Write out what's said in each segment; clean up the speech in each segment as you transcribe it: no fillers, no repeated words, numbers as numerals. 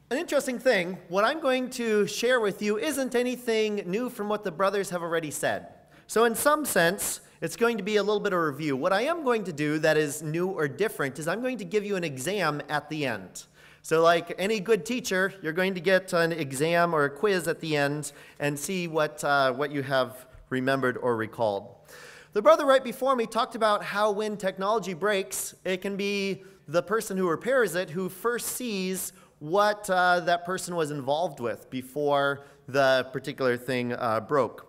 An interesting thing, what I'm going to share with you isn't anything new from what the brothers have already said. So in some sense, it's going to be a little bit of a review. What I am going to do that is new or different is I'm going to give you an exam at the end. So like any good teacher, you're going to get an exam or a quiz at the end and see what you have remembered or recalled. The brother right before me talked about how when technology breaks, it can be the person who repairs it who first sees what that person was involved with before the particular thing broke.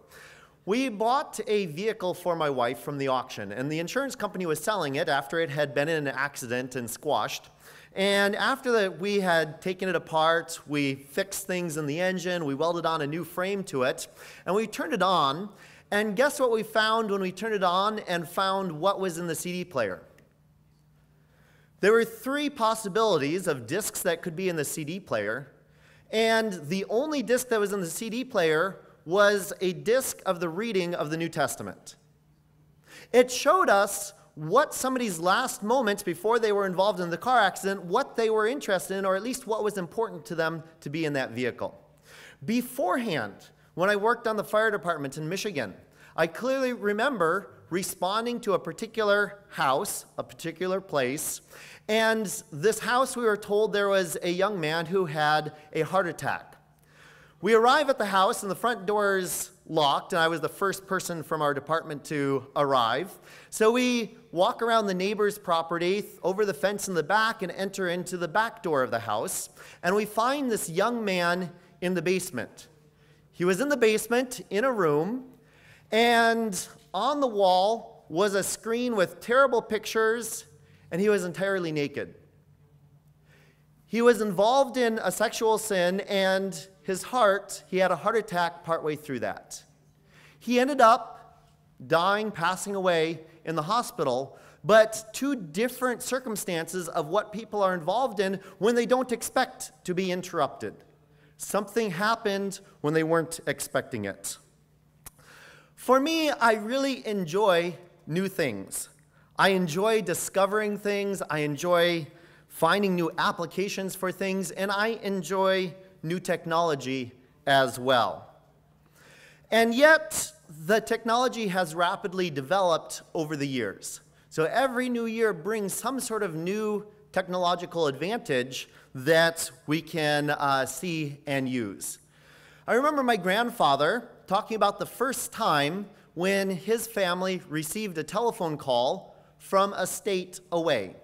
We bought a vehicle for my wife from the auction, and the insurance company was selling it after it had been in an accident and squashed. And after that, we had taken it apart, we fixed things in the engine, we welded on a new frame to it, and we turned it on, and guess what we found when we turned it on and found what was in the CD player? There were 3 possibilities of discs that could be in the CD player, and the only disc that was in the CD player was a disc of the reading of the New Testament. It showed us what somebody's last moments before they were involved in the car accident, what they were interested in, or at least what was important to them to be in that vehicle. Beforehand, when I worked on the fire department in Michigan, I clearly remember responding to a particular house, a particular place, and this house, we were told there was a young man who had a heart attack. We arrive at the house and the front door is locked, and I was the first person from our department to arrive. So we walk around the neighbor's property, over the fence in the back, and enter into the back door of the house, and we find this young man in the basement. He was in the basement in a room, and on the wall was a screen with terrible pictures, and he was entirely naked. He was involved in a sexual sin, and he had a heart attack partway through that. He ended up dying, passing away in the hospital, but 2 different circumstances of what people are involved in when they don't expect to be interrupted. Something happened when they weren't expecting it. For me, I really enjoy new things. I enjoy discovering things, I enjoy finding new applications for things, and I enjoy new technology as well. And yet, the technology has rapidly developed over the years. So every new year brings some sort of new technological advantage that we can see and use. I remember my grandfather talking about the first time when his family received a telephone call from a state away.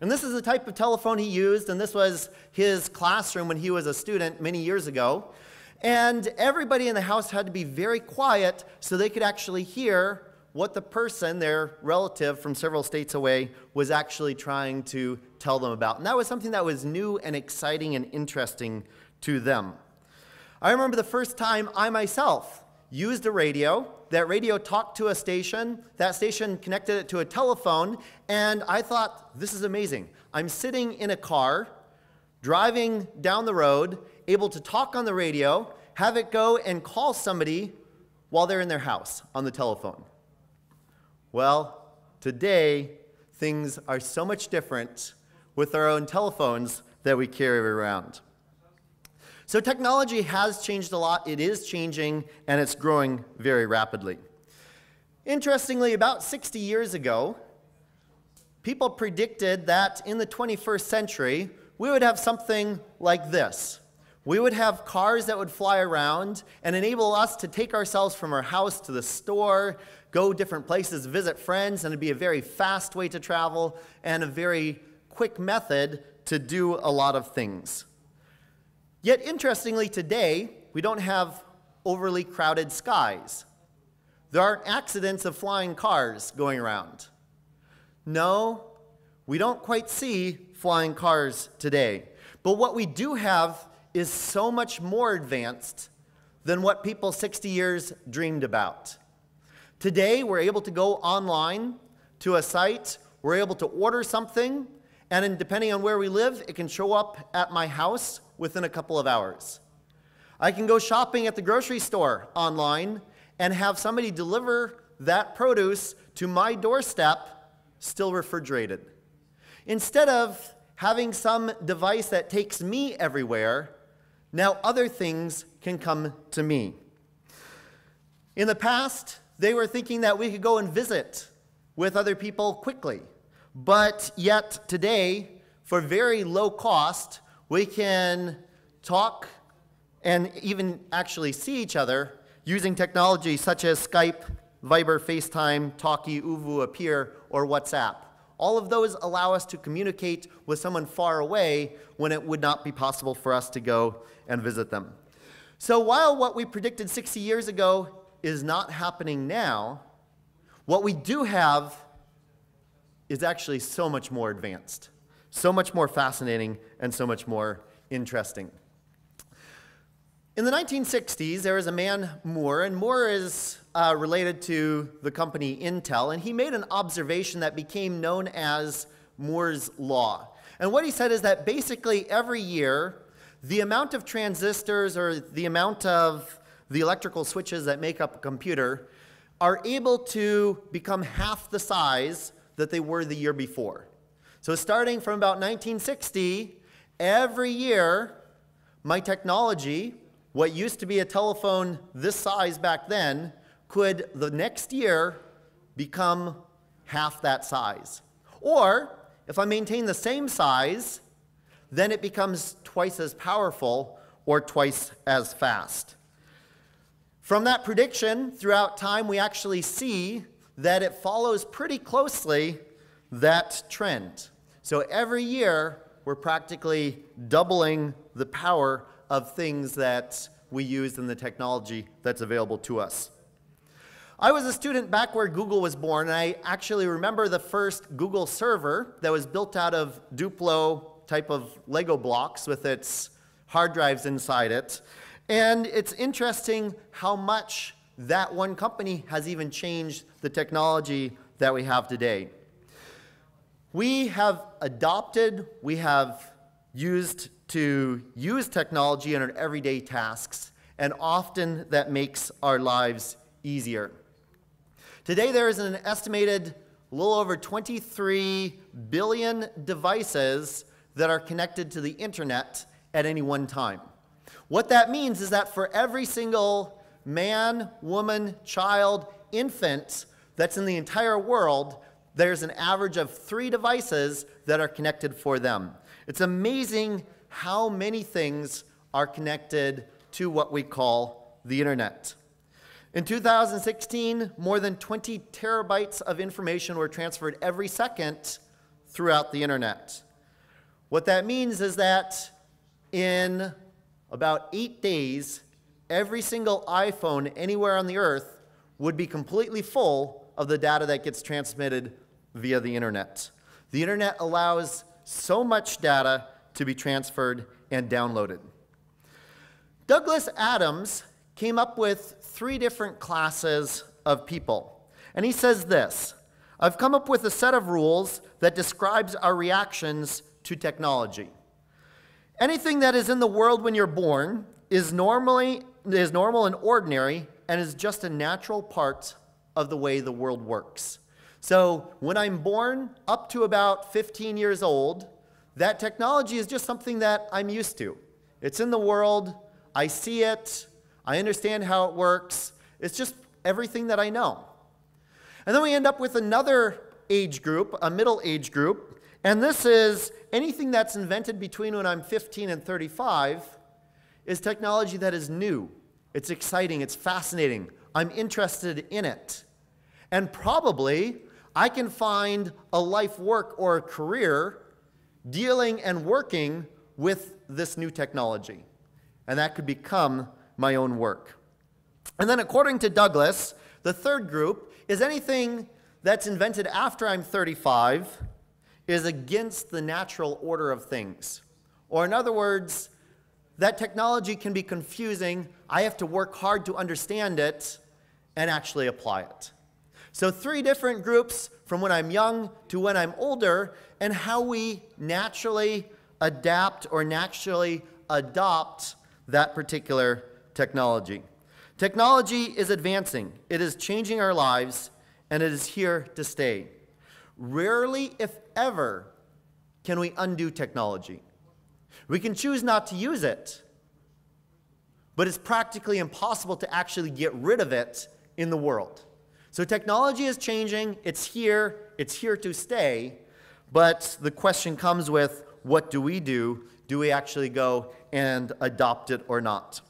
And this is the type of telephone he used, and this was his classroom when he was a student many years ago. And everybody in the house had to be very quiet so they could actually hear what the person, their relative from several states away, was actually trying to tell them about. And that was something that was new and exciting and interesting to them. I remember the first time I myself used a radio. That radio talked to a station. That station connected it to a telephone. And I thought, this is amazing. I'm sitting in a car, driving down the road, able to talk on the radio, have it go and call somebody while they're in their house on the telephone. Well, today, things are so much different with our own telephones that we carry around. So technology has changed a lot. It is changing, and it's growing very rapidly. Interestingly, about 60 years ago, people predicted that in the 21st century, we would have something like this. We would have cars that would fly around and enable us to take ourselves from our house to the store, go different places, visit friends, and it'd be a very fast way to travel and a very quick method to do a lot of things. Yet, interestingly, today, we don't have overly crowded skies. There aren't accidents of flying cars going around. No, we don't quite see flying cars today. But what we do have is so much more advanced than what people 60 years dreamed about. Today, we're able to go online to a site, we're able to order something, and then depending on where we live, it can show up at my house within a couple of hours. I can go shopping at the grocery store online and have somebody deliver that produce to my doorstep, still refrigerated. Instead of having some device that takes me everywhere, now other things can come to me. In the past, they were thinking that we could go and visit with other people quickly. But yet today, for very low cost, we can talk and even actually see each other using technology such as Skype, Viber, FaceTime, Talkie, Uvu, Appear, or WhatsApp. All of those allow us to communicate with someone far away when it would not be possible for us to go and visit them. So while what we predicted 60 years ago is not happening now, what we do have is actually so much more advanced, so much more fascinating, and so much more interesting. In the 1960s, there was a man, Moore, and Moore is related to the company Intel, and he made an observation that became known as Moore's Law. And what he said is that basically every year, the amount of transistors or the amount of the electrical switches that make up a computer are able to become half the size that they were the year before. So starting from about 1960, every year, my technology, what used to be a telephone this size back then, could the next year become half that size. Or, if I maintain the same size, then it becomes twice as powerful or twice as fast. From that prediction, throughout time, we actually see that it follows pretty closely that trend. So every year, we're practically doubling the power of things that we use in the technology that's available to us. I was a student back where Google was born, and I actually remember the first Google server that was built out of Duplo type of Lego blocks with its hard drives inside it. And it's interesting how much that one company has even changed the technology that we have today. We have adopted, we have used to use technology in our everyday tasks, and often that makes our lives easier. Today there is an estimated little over 23 billion devices that are connected to the internet at any one time. What that means is that for every single man, woman, child, infant that's in the entire world, there's an average of 3 devices that are connected for them. It's amazing how many things are connected to what we call the internet. In 2016, more than 20 terabytes of information were transferred every second throughout the internet. What that means is that in about 8 days, every single iPhone anywhere on the earth would be completely full of the data that gets transmitted via the internet. The internet allows so much data to be transferred and downloaded. Douglas Adams came up with 3 different classes of people. And he says this: I've come up with a set of rules that describes our reactions to technology. Anything that is in the world when you're born is normal and ordinary and is just a natural part of the way the world works. So when I'm born up to about 15 years old, that technology is just something that I'm used to. It's in the world, I see it, I understand how it works, it's just everything that I know. And then we end up with another age group, a middle age group, and this is anything that's invented between when I'm 15 and 35 is technology that is new. It's exciting, it's fascinating, I'm interested in it. And probably I can find a life work or a career dealing and working with this new technology. And that could become my own work. And then according to Douglas, the third group is anything that's invented after I'm 35 is against the natural order of things. Or in other words, that technology can be confusing. I have to work hard to understand it and actually apply it. So 3 different groups from when I'm young to when I'm older, and how we naturally adapt or naturally adopt that particular technology. Technology is advancing. It is changing our lives, and it is here to stay. Rarely, if ever, can we undo technology. We can choose not to use it, but it's practically impossible to actually get rid of it in the world. So technology is changing, it's here to stay, but the question comes with, what do we do? Do we actually go and adopt it or not?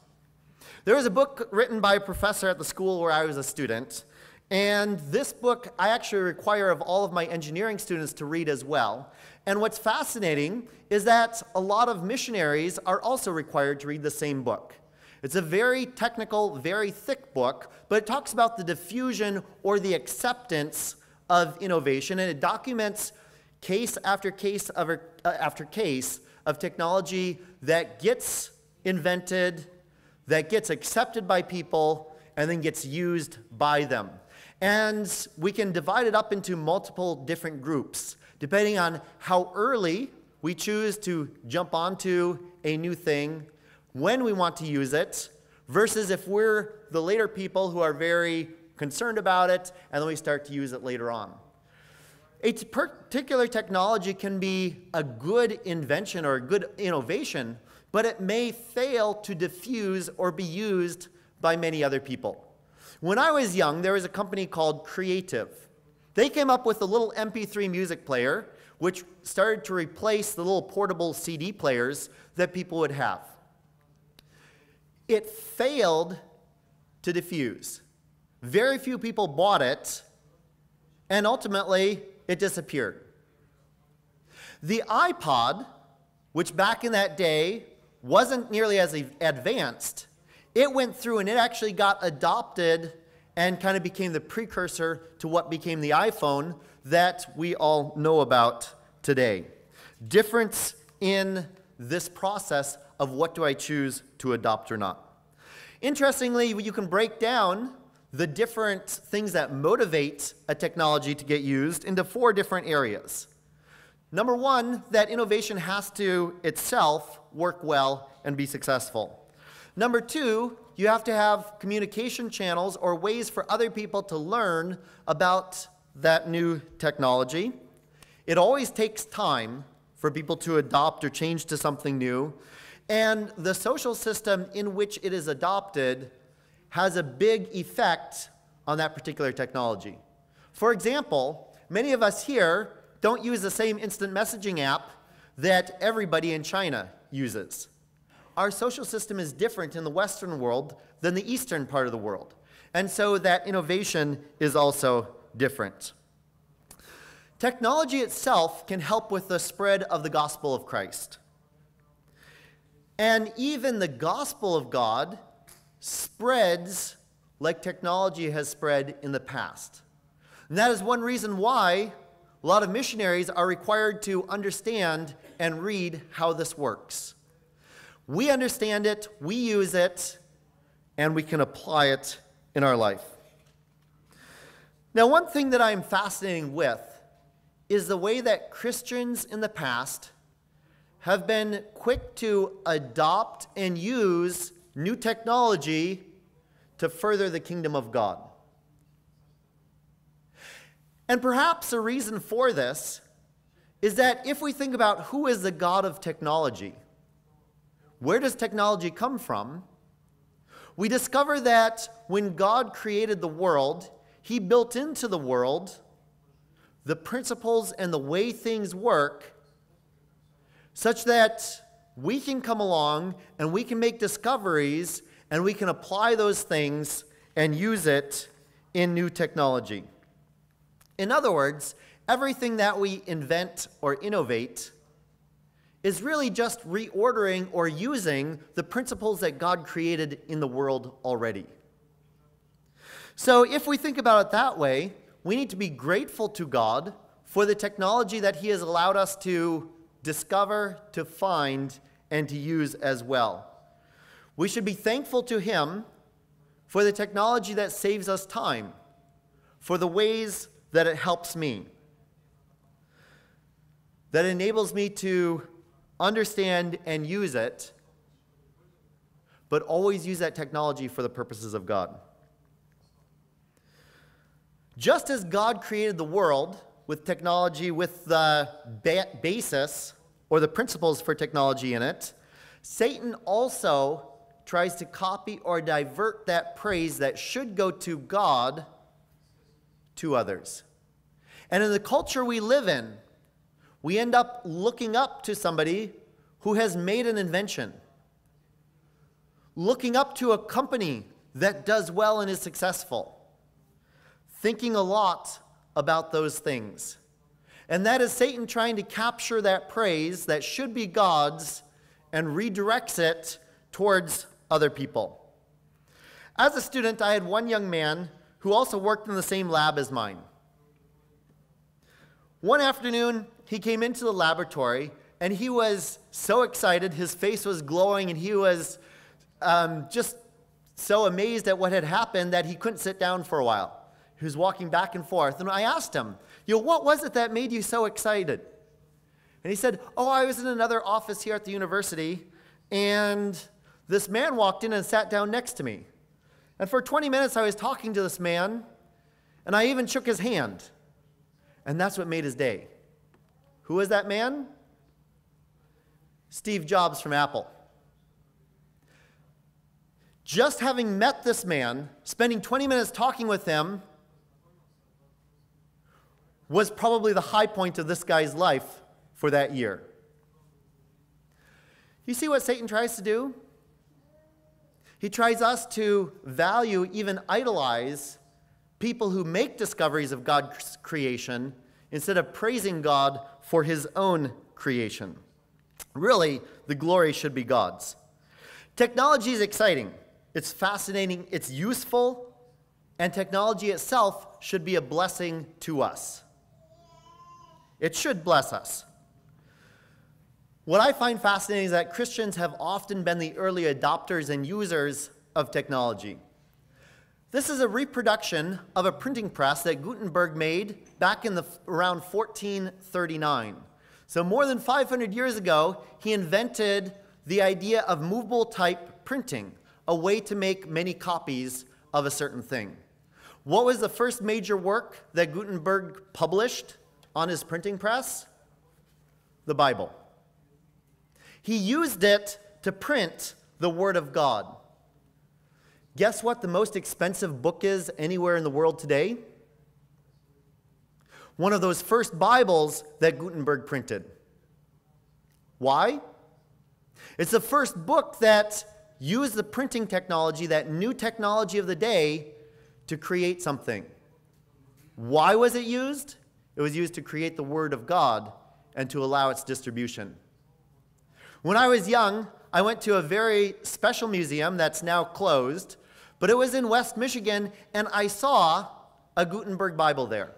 There was a book written by a professor at the school where I was a student, and this book I actually require of all of my engineering students to read as well. And what's fascinating is that a lot of missionaries are also required to read the same book. It's a very technical, very thick book, but it talks about the diffusion or the acceptance of innovation, and it documents case after case of technology that gets invented, that gets accepted by people, and then gets used by them. And we can divide it up into multiple different groups, depending on how early we choose to jump onto a new thing, when we want to use it, versus if we're the later people who are very concerned about it, and then we start to use it later on. A particular technology can be a good invention or a good innovation, but it may fail to diffuse or be used by many other people. When I was young, there was a company called Creative. They came up with a little MP3 music player, which started to replace the little portable CD players that people would have. It failed to diffuse. Very few people bought it, and ultimately, it disappeared. The iPod, which back in that day wasn't nearly as advanced, it went through and it actually got adopted and kind of became the precursor to what became the iPhone that we all know about today. Difference in this process of what do I choose to adopt or not. Interestingly, you can break down the different things that motivate a technology to get used into 4 different areas. Number 1, that innovation has to itself work well and be successful. Number 2, you have to have communication channels or ways for other people to learn about that new technology. It always takes time for people to adopt or change to something new, and the social system in which it is adopted has a big effect on that particular technology. For example, many of us here don't use the same instant messaging app that everybody in China uses. Our social system is different in the Western world than the Eastern part of the world. And so that innovation is also different. Technology itself can help with the spread of the gospel of Christ. And even the gospel of God spreads like technology has spread in the past. And that is one reason why a lot of missionaries are required to understand and read how this works. We understand it, we use it, and we can apply it in our life. Now, one thing that I'm fascinated with is the way that Christians in the past have been quick to adopt and use new technology to further the kingdom of God. And perhaps a reason for this is that if we think about who is the God of technology, where does technology come from? We discover that when God created the world, He built into the world the principles and the way things work such that we can come along and we can make discoveries and we can apply those things and use it in new technology. In other words, everything that we invent or innovate is really just reordering or using the principles that God created in the world already. So if we think about it that way, we need to be grateful to God for the technology that He has allowed us to discover, to find, and to use as well. We should be thankful to Him for the technology that saves us time, for the ways that it helps me, that enables me to understand and use it, but always use that technology for the purposes of God. Just as God created the world with technology, with the basis or the principles for technology in it, Satan also tries to copy or divert that praise that should go to God to others. And in the culture we live in, we end up looking up to somebody who has made an invention, looking up to a company that does well and is successful, thinking a lot about those things. And that is Satan trying to capture that praise that should be God's and redirects it towards other people. As a student, I had one young man who also worked in the same lab as mine. One afternoon, he came into the laboratory, and he was so excited, his face was glowing, and he was just so amazed at what had happened that he couldn't sit down for a while. He was walking back and forth, and I asked him, what was it that made you so excited? And he said, I was in another office here at the university, and this man walked in and sat down next to me. And for 20 minutes, I was talking to this man, and I even shook his hand. And that's what made his day. Who was that man? Steve Jobs from Apple. Just having met this man, spending 20 minutes talking with him, was probably the high point of this guy's life for that year. You see what Satan tries to do? He tries us to value, even idolize, people who make discoveries of God's creation instead of praising God for his own creation. Really, the glory should be God's. Technology is exciting. It's fascinating. It's useful. And technology itself should be a blessing to us. It should bless us. What I find fascinating is that Christians have often been the early adopters and users of technology. This is a reproduction of a printing press that Gutenberg made back in around 1439. So more than 500 years ago, he invented the idea of movable type printing, a way to make many copies of a certain thing. What was the first major work that Gutenberg published on his printing press? The Bible. He used it to print the Word of God. Guess what the most expensive book is anywhere in the world today? One of those first Bibles that Gutenberg printed. Why? It's the first book that used the printing technology, that new technology of the day, to create something. Why was it used? It was used to create the Word of God and to allow its distribution. When I was young, I went to a very special museum that's now closed, but it was in West Michigan, and I saw a Gutenberg Bible there.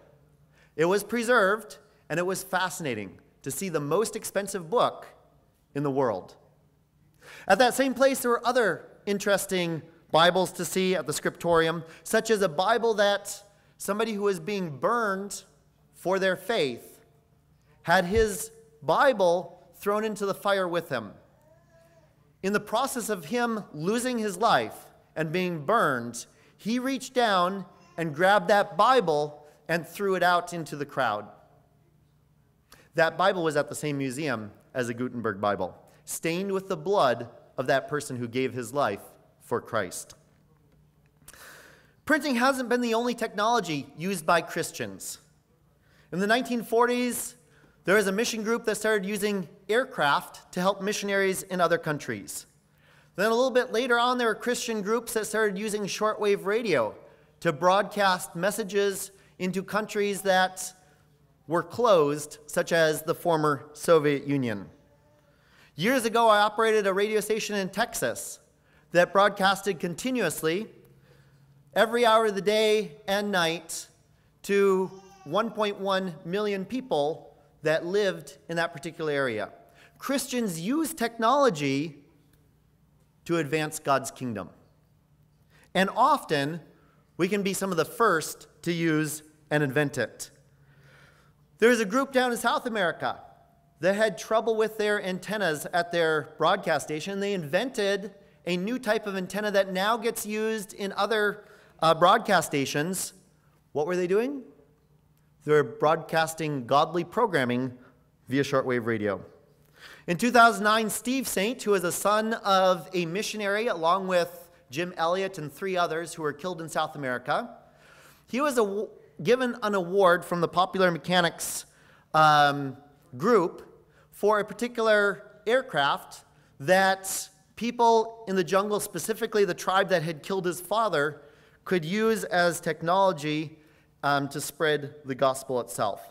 It was preserved, and it was fascinating to see the most expensive book in the world. At that same place, there were other interesting Bibles to see at the scriptorium, such as a Bible that somebody who was being burned for their faith had his Bible thrown into the fire with him. In the process of him losing his life and being burned, he reached down and grabbed that Bible and threw it out into the crowd. That Bible was at the same museum as the Gutenberg Bible, stained with the blood of that person who gave his life for Christ. Printing hasn't been the only technology used by Christians. In the 1940s, there was a mission group that started using aircraft to help missionaries in other countries. Then a little bit later on, there were Christian groups that started using shortwave radio to broadcast messages into countries that were closed, such as the former Soviet Union. Years ago, I operated a radio station in Texas that broadcasted continuously every hour of the day and night to 1.1 million people that lived in that particular area. Christians use technology to advance God's kingdom. And often, we can be some of the first to use and invent it. There's a group down in South America that had trouble with their antennas at their broadcast station. They invented a new type of antenna that now gets used in other broadcast stations. What were they doing? They're broadcasting godly programming via shortwave radio. In 2009, Steve Saint, who is a son of a missionary along with Jim Elliott and 3 others who were killed in South America, he was given an award from the Popular Mechanics group for a particular aircraft that people in the jungle, specifically the tribe that had killed his father, could use as technology to spread the gospel itself.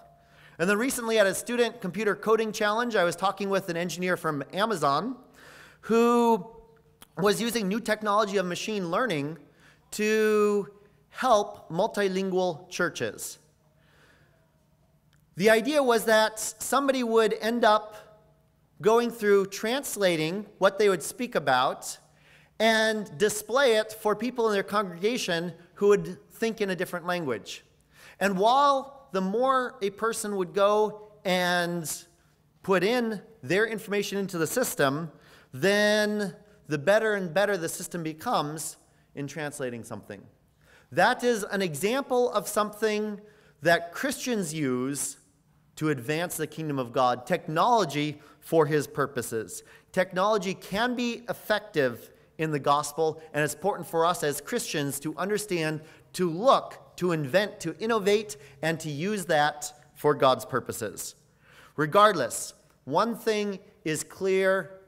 And then recently at a student computer coding challenge, I was talking with an engineer from Amazon who was using new technology of machine learning to help multilingual churches. The idea was that somebody would end up going through translating what they would speak about and display it for people in their congregation who would think in a different language. And while the more a person would go and put in their information into the system, then the better and better the system becomes in translating something. That is an example of something that Christians use to advance the kingdom of God, technology for his purposes. Technology can be effective in the gospel, and it's important for us as Christians to understand, to look, to invent, to innovate, and to use that for God's purposes. Regardless, one thing is clear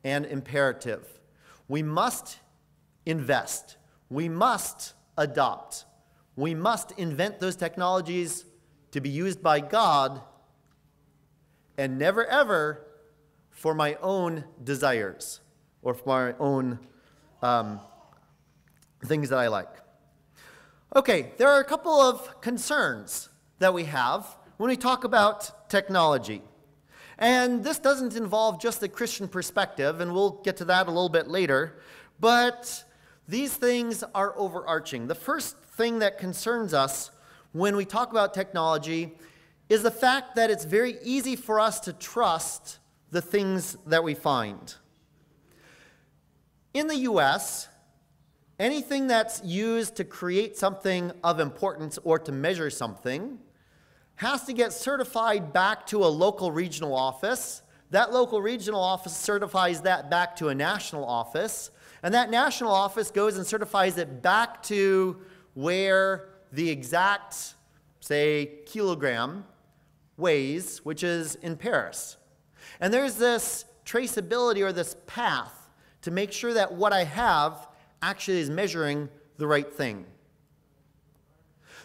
and imperative. We must invest. We must adopt. We must invent those technologies to be used by God, and never ever for my own desires or for my own things that I like. Okay, there are a couple of concerns that we have when we talk about technology. And this doesn't involve just the Christian perspective, and we'll get to that a little bit later, but these things are overarching. The first thing that concerns us when we talk about technology is the fact that it's very easy for us to trust the things that we find. In the US, anything that's used to create something of importance or to measure something has to get certified back to a local regional office. That local regional office certifies that back to a national office, and that national office goes and certifies it back to where the exact, say, kilogram weighs, which is in Paris. And there's this traceability or this path to make sure that what I have actually is measuring the right thing.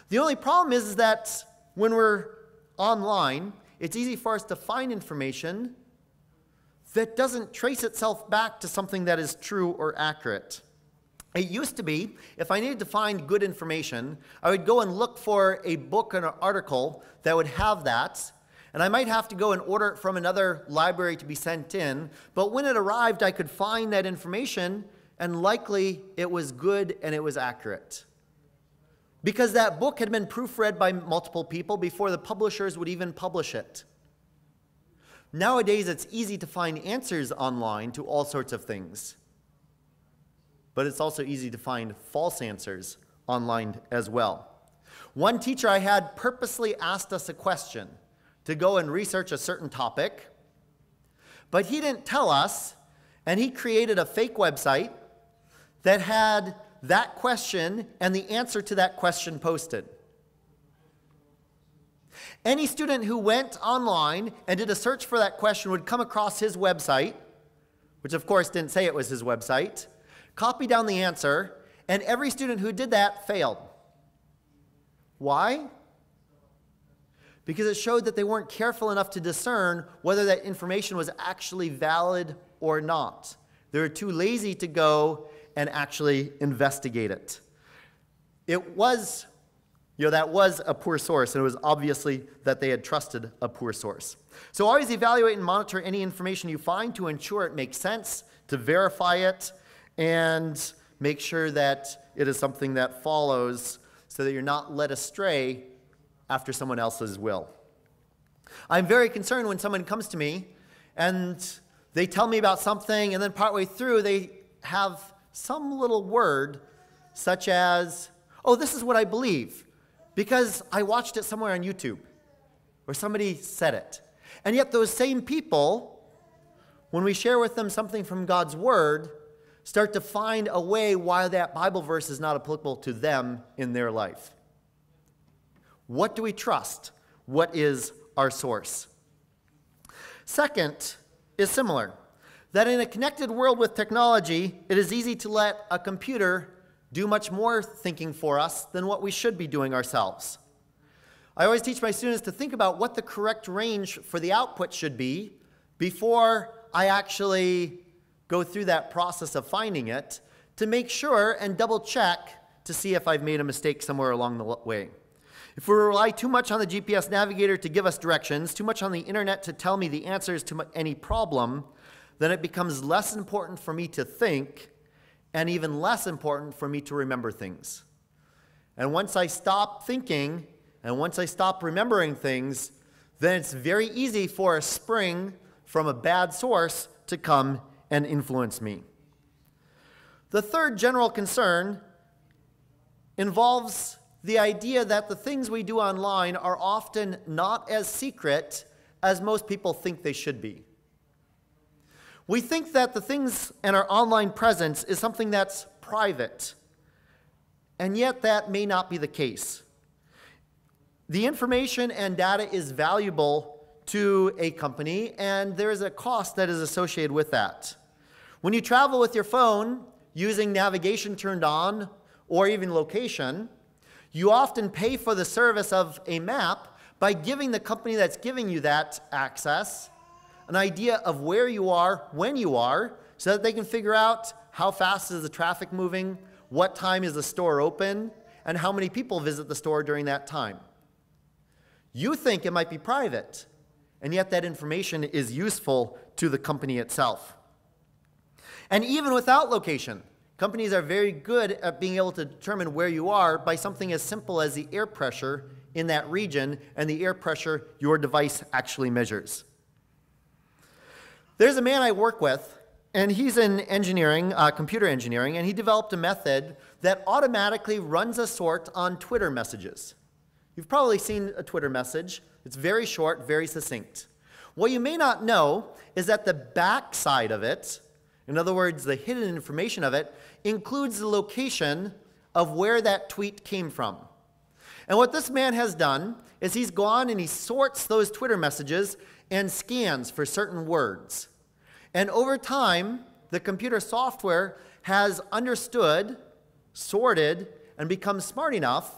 The only problem is that when we're online, it's easy for us to find information that doesn't trace itself back to something that is true or accurate. It used to be, if I needed to find good information, I would go and look for a book or an article that would have that, and I might have to go and order it from another library to be sent in, but when it arrived, I could find that information, and likely it was good and it was accurate. Because that book had been proofread by multiple people before the publishers would even publish it. Nowadays, it's easy to find answers online to all sorts of things. But it's also easy to find false answers online as well. One teacher I had purposely asked us a question to go and research a certain topic, but he didn't tell us, and he created a fake website that had that question and the answer to that question posted. Any student who went online and did a search for that question would come across his website, which of course didn't say it was his website, copy down the answer, and every student who did that failed. Why? Because it showed that they weren't careful enough to discern whether that information was actually valid or not. They were too lazy to go and actually investigate it. It was, that was a poor source, and it was obviously that they had trusted a poor source. So always evaluate and monitor any information you find to ensure it makes sense, to verify it, and make sure that it is something that follows so that you're not led astray after someone else's will. I'm very concerned when someone comes to me and they tell me about something, and then partway through they have some little word such as, oh, this is what I believe. because I watched it somewhere on YouTube or somebody said it. And yet those same people, when we share with them something from God's Word, start to find a way why that Bible verse is not applicable to them in their life. What do we trust? What is our source? Second is similar. That in a connected world with technology, it is easy to let a computer do much more thinking for us than what we should be doing ourselves. I always teach my students to think about what the correct range for the output should be before I actually go through that process of finding it, to make sure and double check to see if I've made a mistake somewhere along the way. If we rely too much on the GPS navigator to give us directions, too much on the internet to tell me the answers to any problem, then it becomes less important for me to think and even less important for me to remember things. And once I stop thinking and once I stop remembering things, then it's very easy for a spring from a bad source to come and influence me. The third general concern involves the idea that the things we do online are often not as secret as most people think they should be. We think that the things in our online presence is something that's private, and yet that may not be the case. The information and data is valuable to a company, and there is a cost that is associated with that. When you travel with your phone using navigation turned on or even location, you often pay for the service of a map by giving the company that's giving you that access an idea of where you are, when you are, so that they can figure out how fast is the traffic moving, what time is the store open, and how many people visit the store during that time. You think it might be private, and yet that information is useful to the company itself. And even without location, companies are very good at being able to determine where you are by something as simple as the air pressure in that region and the air pressure your device actually measures. There's a man I work with, and he's in engineering, computer engineering, and he developed a method that automatically runs a sort on Twitter messages. You've probably seen a Twitter message. It's very short, very succinct. What you may not know is that the back side of it, in other words, the hidden information of it, includes the location of where that tweet came from. And what this man has done is he's gone and he sorts those Twitter messages and scans for certain words. And over time, the computer software has understood, sorted, and become smart enough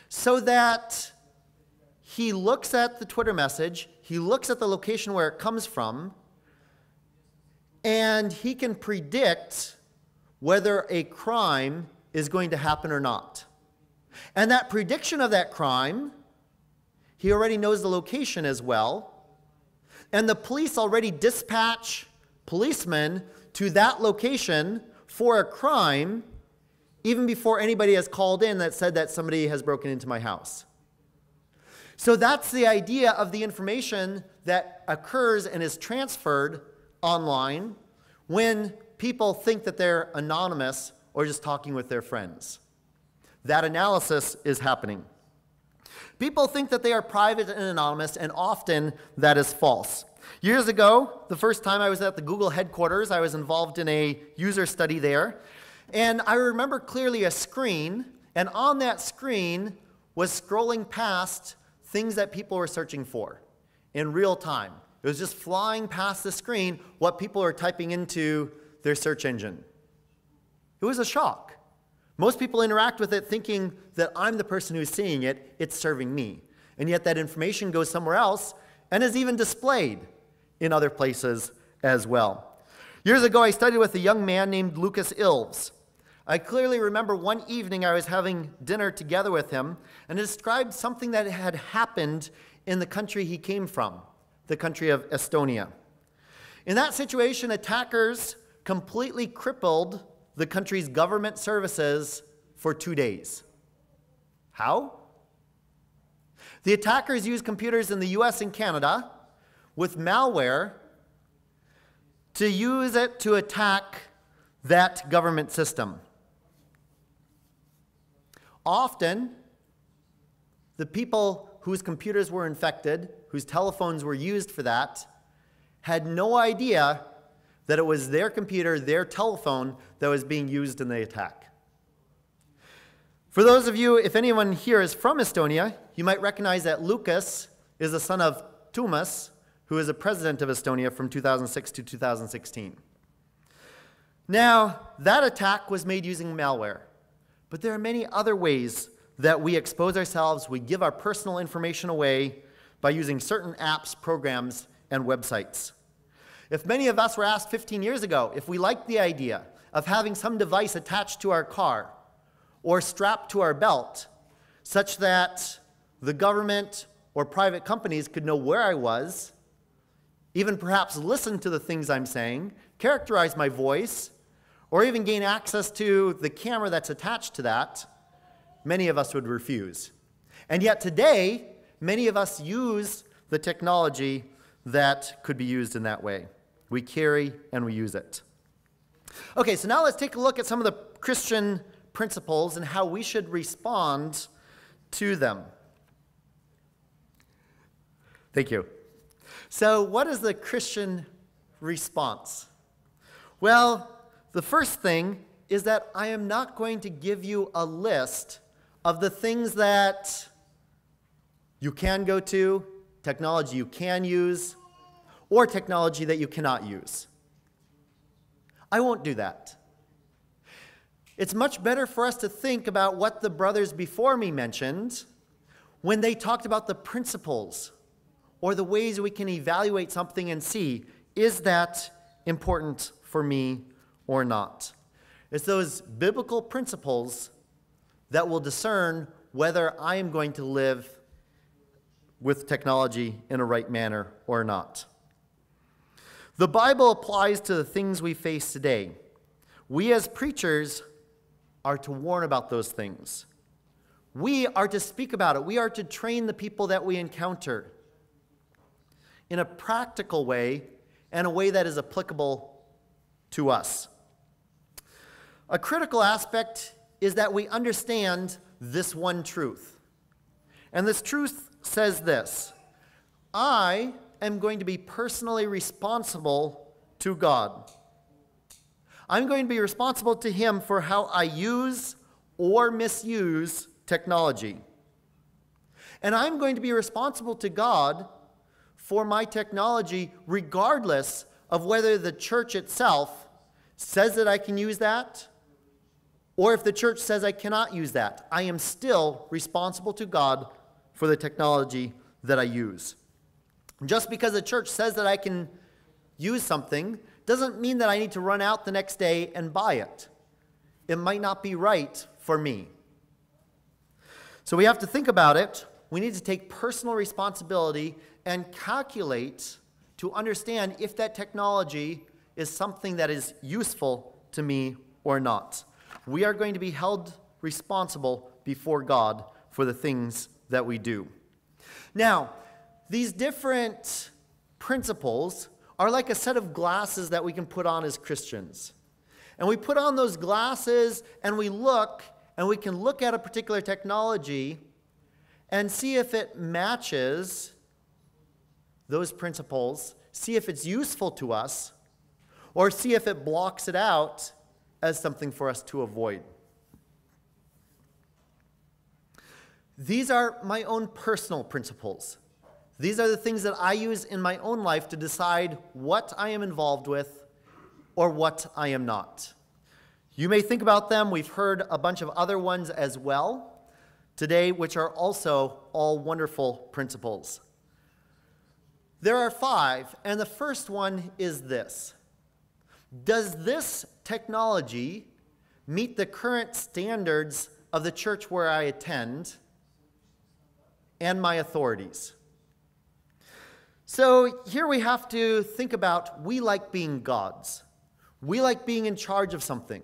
so that he looks at the Twitter message, he looks at the location where it comes from, and he can predict whether a crime is going to happen or not. And that prediction of that crime, he already knows the location as well. And the police already dispatch policemen to that location for a crime even before anybody has called in that said that somebody has broken into my house. So that's the idea of the information that occurs and is transferred online when people think that they're anonymous or just talking with their friends. That analysis is happening. People think that they are private and anonymous, and often that is false. Years ago, the first time I was at the Google headquarters, I was involved in a user study there, and I remember clearly a screen, and on that screen was scrolling past things that people were searching for in real time. It was just flying past the screen what people are typing into their search engine. It was a shock. Most people interact with it thinking that I'm the person who's seeing it, it's serving me. And yet that information goes somewhere else and is even displayed in other places as well. Years ago, I studied with a young man named Lucas Ilves. I clearly remember one evening I was having dinner together with him and described something that had happened in the country he came from, the country of Estonia. In that situation, attackers completely crippled the country's government services for 2 days. How? The attackers used computers in the US and Canada with malware to use it to attack that government system. Often, the people whose computers were infected, whose telephones were used for that, had no idea that it was their computer, their telephone, that was being used in the attack. For those of you, if anyone here is from Estonia, you might recognize that Lucas is the son of Tuomas, who is a president of Estonia from 2006 to 2016. Now, that attack was made using malware, but there are many other ways that we expose ourselves, we give our personal information away by using certain apps, programs, and websites. If many of us were asked 15 years ago if we liked the idea of having some device attached to our car or strapped to our belt such that the government or private companies could know where I was, even perhaps listen to the things I'm saying, characterize my voice, or even gain access to the camera that's attached to that, many of us would refuse. And yet today, many of us use the technology that could be used in that way. We carry and we use it. Okay, so now let's take a look at some of the Christian principles and how we should respond to them. Thank you. So what is the Christian response? Well, the first thing is that I am not going to give you a list of the things that you can go to, technology you can use, or technology that you cannot use. I won't do that. It's much better for us to think about what the brothers before me mentioned when they talked about the principles or the ways we can evaluate something and see, is that important for me or not? It's those biblical principles that will discern whether I am going to live with technology in a right manner or not. The Bible applies to the things we face today. We as preachers are to warn about those things. We are to speak about it. We are to train the people that we encounter in a practical way and a way that is applicable to us. A critical aspect is that we understand this one truth. And this truth says this: I am going to be personally responsible to God. I'm going to be responsible to Him for how I use or misuse technology. And I'm going to be responsible to God for my technology regardless of whether the church itself says that I can use that or if the church says I cannot use that. I am still responsible to God for the technology that I use. Just because the church says that I can use something doesn't mean that I need to run out the next day and buy it. It might not be right for me. So we have to think about it. We need to take personal responsibility and calculate to understand if that technology is something that is useful to me or not. We are going to be held responsible before God for the things that we do. Now, these different principles are like a set of glasses that we can put on as Christians. And we put on those glasses and we look, and we can look at a particular technology and see if it matches those principles, see if it's useful to us, or see if it blocks it out as something for us to avoid. These are my own personal principles. These are the things that I use in my own life to decide what I am involved with or what I am not. You may think about them. We've heard a bunch of other ones as well today, which are also all wonderful principles. There are 5, and the first one is this: does this technology meet the current standards of the church where I attend and my authorities? So here we have to think about, we like being gods. We like being in charge of something.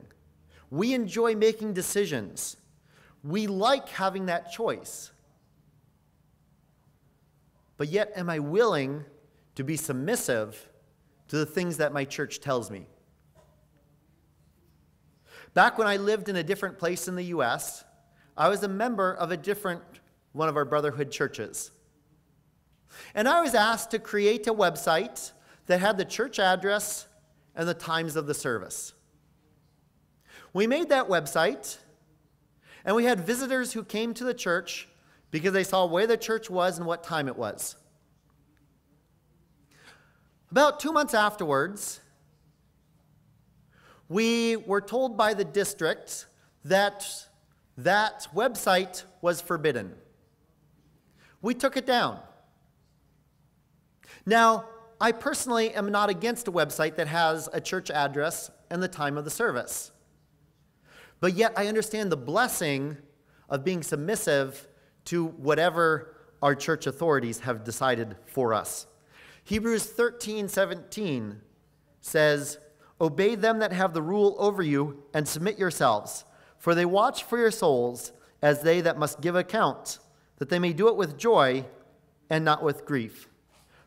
We enjoy making decisions. We like having that choice. But yet, am I willing to be submissive to the things that my church tells me? Back when I lived in a different place in the U.S., I was a member of a different one of our brotherhood churches. And I was asked to create a website that had the church address and the times of the service. We made that website, and we had visitors who came to the church because they saw where the church was and what time it was. About 2 months afterwards, we were told by the district that that website was forbidden. We took it down. Now, I personally am not against a website that has a church address and the time of the service. But yet I understand the blessing of being submissive to whatever our church authorities have decided for us. Hebrews 13:17 says, "Obey them that have the rule over you, and submit yourselves, for they watch for your souls as they that must give account, that they may do it with joy and not with grief,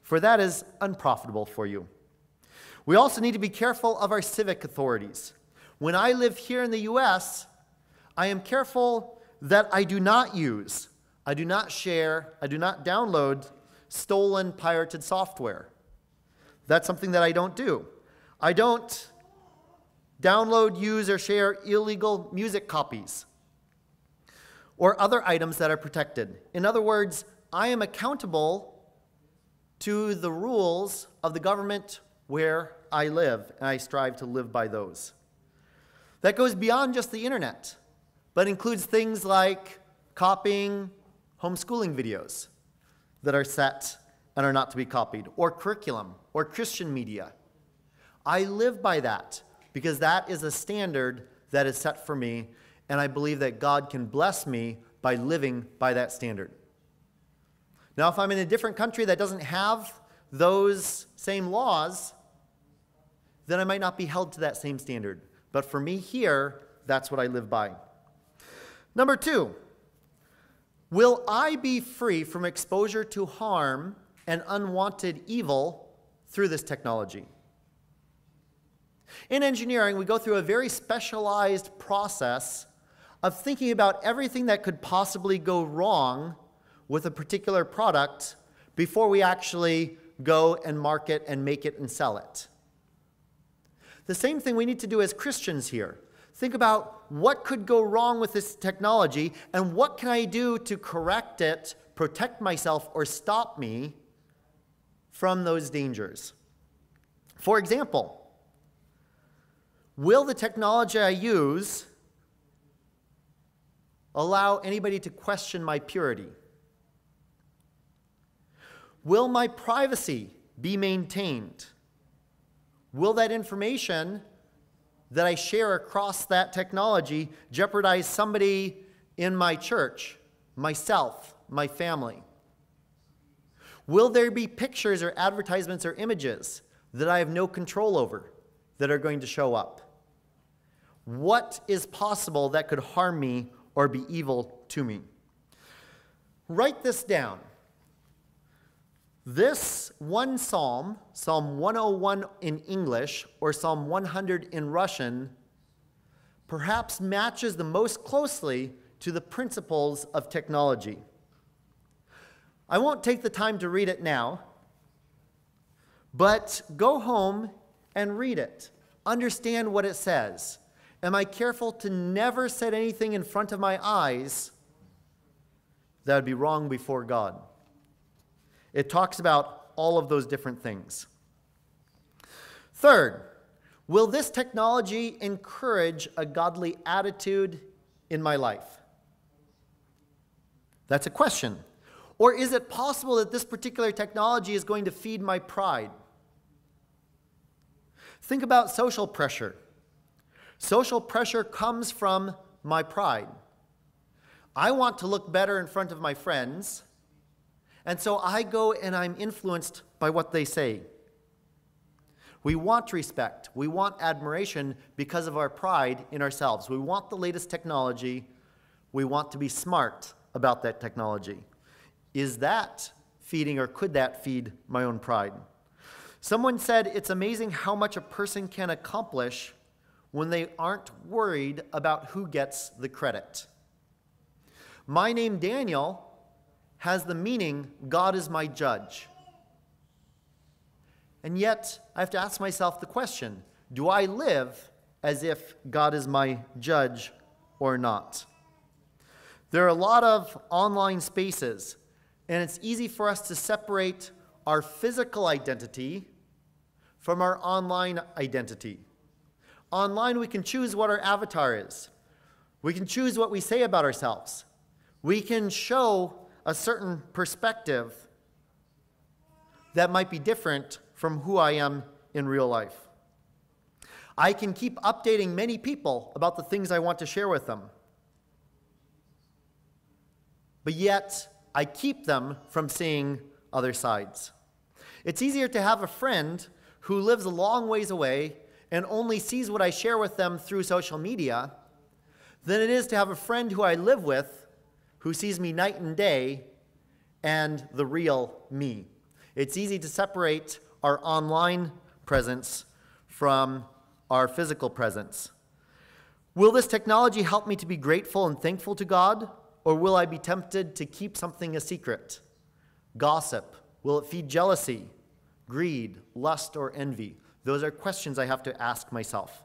for that is unprofitable for you." We also need to be careful of our civic authorities. When I live here in the U.S., I am careful that I do not use, I do not share, I do not download stolen, pirated software. That's something that I don't do. I don't download, use, or share illegal music copies or other items that are protected. In other words, I am accountable to the rules of the government where I live, and I strive to live by those. That goes beyond just the internet, but includes things like copying homeschooling videos that are set and are not to be copied, or curriculum, or Christian media. I live by that because that is a standard that is set for me, and I believe that God can bless me by living by that standard. Now, if I'm in a different country that doesn't have those same laws, then I might not be held to that same standard. But for me here, that's what I live by. Number 2, will I be free from exposure to harm and unwanted evil through this technology? In engineering, we go through a very specialized process of thinking about everything that could possibly go wrong with a particular product before we actually go and market and make it and sell it. The same thing we need to do as Christians here. Think about what could go wrong with this technology and what can I do to correct it, protect myself, or stop me from those dangers. For example, will the technology I use allow anybody to question my purity? Will my privacy be maintained? Will that information that I share across that technology jeopardize somebody in my church, myself, my family? Will there be pictures or advertisements or images that I have no control over that are going to show up? What is possible that could harm me or be evil to me? Write this down. This one psalm, Psalm 101 in English or Psalm 100 in Russian, perhaps matches the most closely to the principles of technology. I won't take the time to read it now, but go home and read it. Understand what it says. Am I careful to never set anything in front of my eyes that would be wrong before God? It talks about all of those different things. Third, will this technology encourage a godly attitude in my life? That's a question. Or is it possible that this particular technology is going to feed my pride? Think about social pressure. Social pressure comes from my pride. I want to look better in front of my friends, and so I go and I'm influenced by what they say. We want respect. We want admiration because of our pride in ourselves. We want the latest technology. We want to be smart about that technology. Is that feeding, or could that feed my own pride? Someone said it's amazing how much a person can accomplish when they aren't worried about who gets the credit. My name, Daniel, has the meaning, God is my judge. And yet, I have to ask myself the question, do I live as if God is my judge or not? There are a lot of online spaces, and it's easy for us to separate our physical identity from our online identity. Online, we can choose what our avatar is. We can choose what we say about ourselves. We can show a certain perspective that might be different from who I am in real life. I can keep updating many people about the things I want to share with them. But yet, I keep them from seeing other sides. It's easier to have a friend who lives a long ways away and only sees what I share with them through social media than it is to have a friend who I live with who sees me night and day and the real me. It's easy to separate our online presence from our physical presence. Will this technology help me to be grateful and thankful to God, or will I be tempted to keep something a secret? Gossip, will it feed jealousy, greed, lust, or envy? Those are questions I have to ask myself.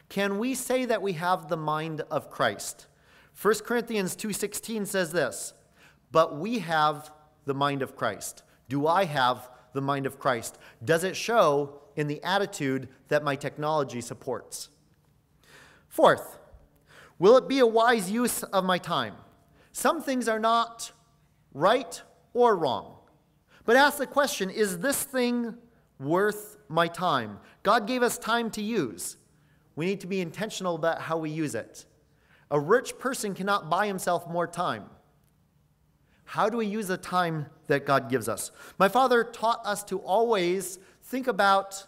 Can we say that we have the mind of Christ? 1 Corinthians 2:16 says this, but we have the mind of Christ. Do I have the mind of Christ? Does it show in the attitude that my technology supports? Fourth, will it be a wise use of my time? Some things are not right or wrong. But ask the question, is this thing worth my time? God gave us time to use. We need to be intentional about how we use it. A rich person cannot buy himself more time. How do we use the time that God gives us? My father taught us to always think about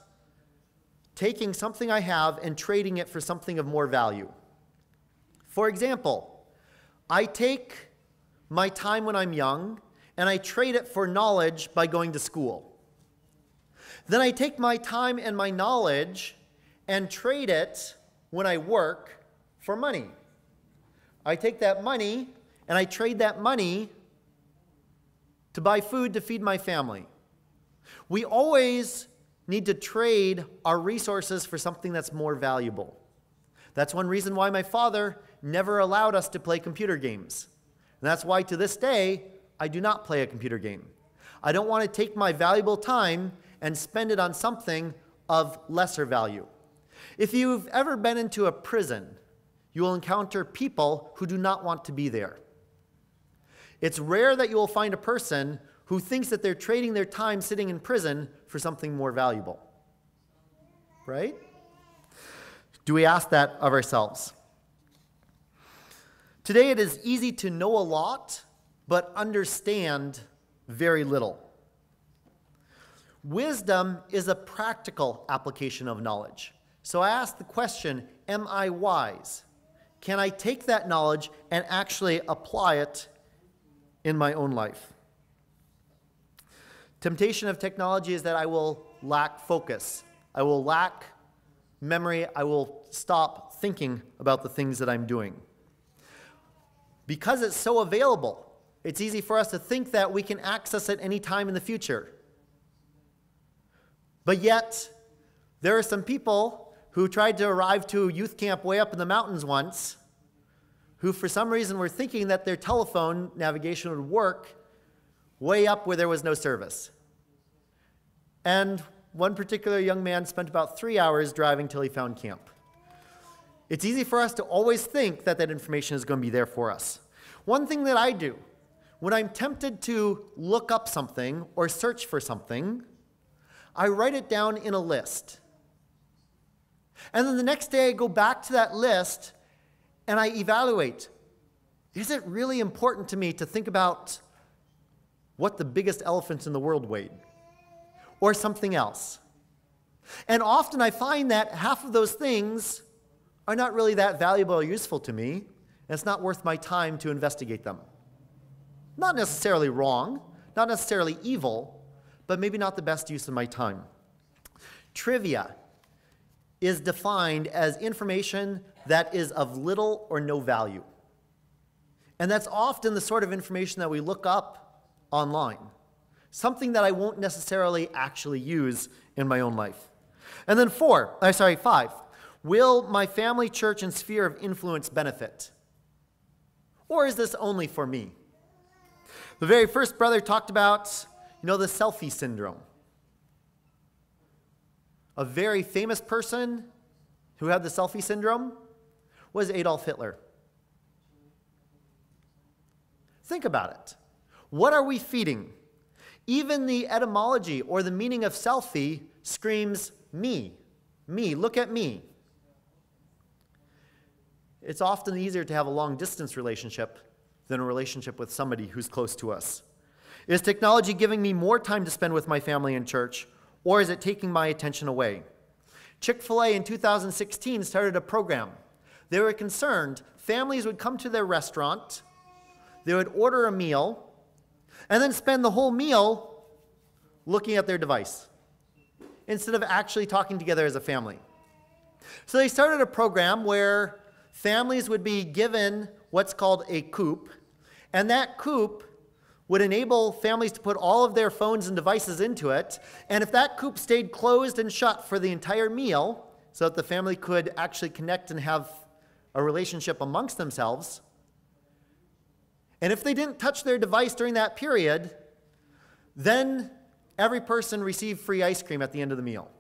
taking something I have and trading it for something of more value. For example, I take my time when I'm young and I trade it for knowledge by going to school. Then I take my time and my knowledge and trade it when I work for money. I take that money and I trade that money to buy food to feed my family. We always need to trade our resources for something that's more valuable. That's one reason why my father never allowed us to play computer games. And that's why to this day, I do not play a computer game. I don't want to take my valuable time and spend it on something of lesser value. If you've ever been into a prison, you will encounter people who do not want to be there. It's rare that you will find a person who thinks that they're trading their time sitting in prison for something more valuable. Right? Do we ask that of ourselves? Today it is easy to know a lot, but understand very little. Wisdom is a practical application of knowledge. So I ask the question, am I wise? Can I take that knowledge and actually apply it in my own life? Temptation of technology is that I will lack focus. I will lack memory. I will stop thinking about the things that I'm doing. Because it's so available, it's easy for us to think that we can access it any time in the future. But yet, there are some people who tried to arrive to youth camp way up in the mountains once, who for some reason were thinking that their telephone navigation would work way up where there was no service. And one particular young man spent about 3 hours driving till he found camp. It's easy for us to always think that that information is going to be there for us. One thing that I do, when I'm tempted to look up something or search for something, I write it down in a list. And then the next day I go back to that list and I evaluate, is it really important to me to think about what the biggest elephant in the world weighed? Or something else? And often I find that half of those things are not really that valuable or useful to me, and it's not worth my time to investigate them. Not necessarily wrong, not necessarily evil, but maybe not the best use of my time. Trivia is defined as information that is of little or no value. And that's often the sort of information that we look up online. Something that I won't necessarily actually use in my own life. And then 5. Will my family, church, and sphere of influence benefit? Or is this only for me? The very first brother talked about, the selfie syndrome. A very famous person who had the selfie syndrome was Adolf Hitler. Think about it. What are we feeding? Even the etymology or the meaning of selfie screams me. Me, look at me. It's often easier to have a long-distance relationship than a relationship with somebody who's close to us. Is technology giving me more time to spend with my family and church, or is it taking my attention away? Chick-fil-A in 2016 started a program. They were concerned families would come to their restaurant, they would order a meal, and then spend the whole meal looking at their device instead of actually talking together as a family. So they started a program where families would be given what's called a coop, and that coop would enable families to put all of their phones and devices into it, and if that coop stayed closed and shut for the entire meal, so that the family could actually connect and have a relationship amongst themselves, and if they didn't touch their device during that period, then every person received free ice cream at the end of the meal.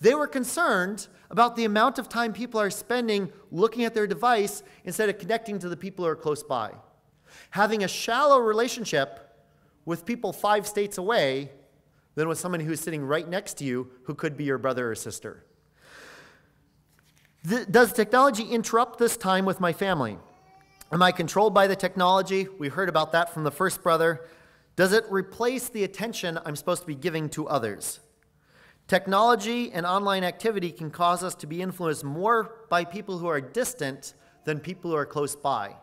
They were concerned about the amount of time people are spending looking at their device instead of connecting to the people who are close by. Having a shallow relationship with people 5 states away than with someone who's sitting right next to you who could be your brother or sister. Does technology interrupt this time with my family? Am I controlled by the technology? We heard about that from the first brother. Does it replace the attention I'm supposed to be giving to others? Technology and online activity can cause us to be influenced more by people who are distant than people who are close by.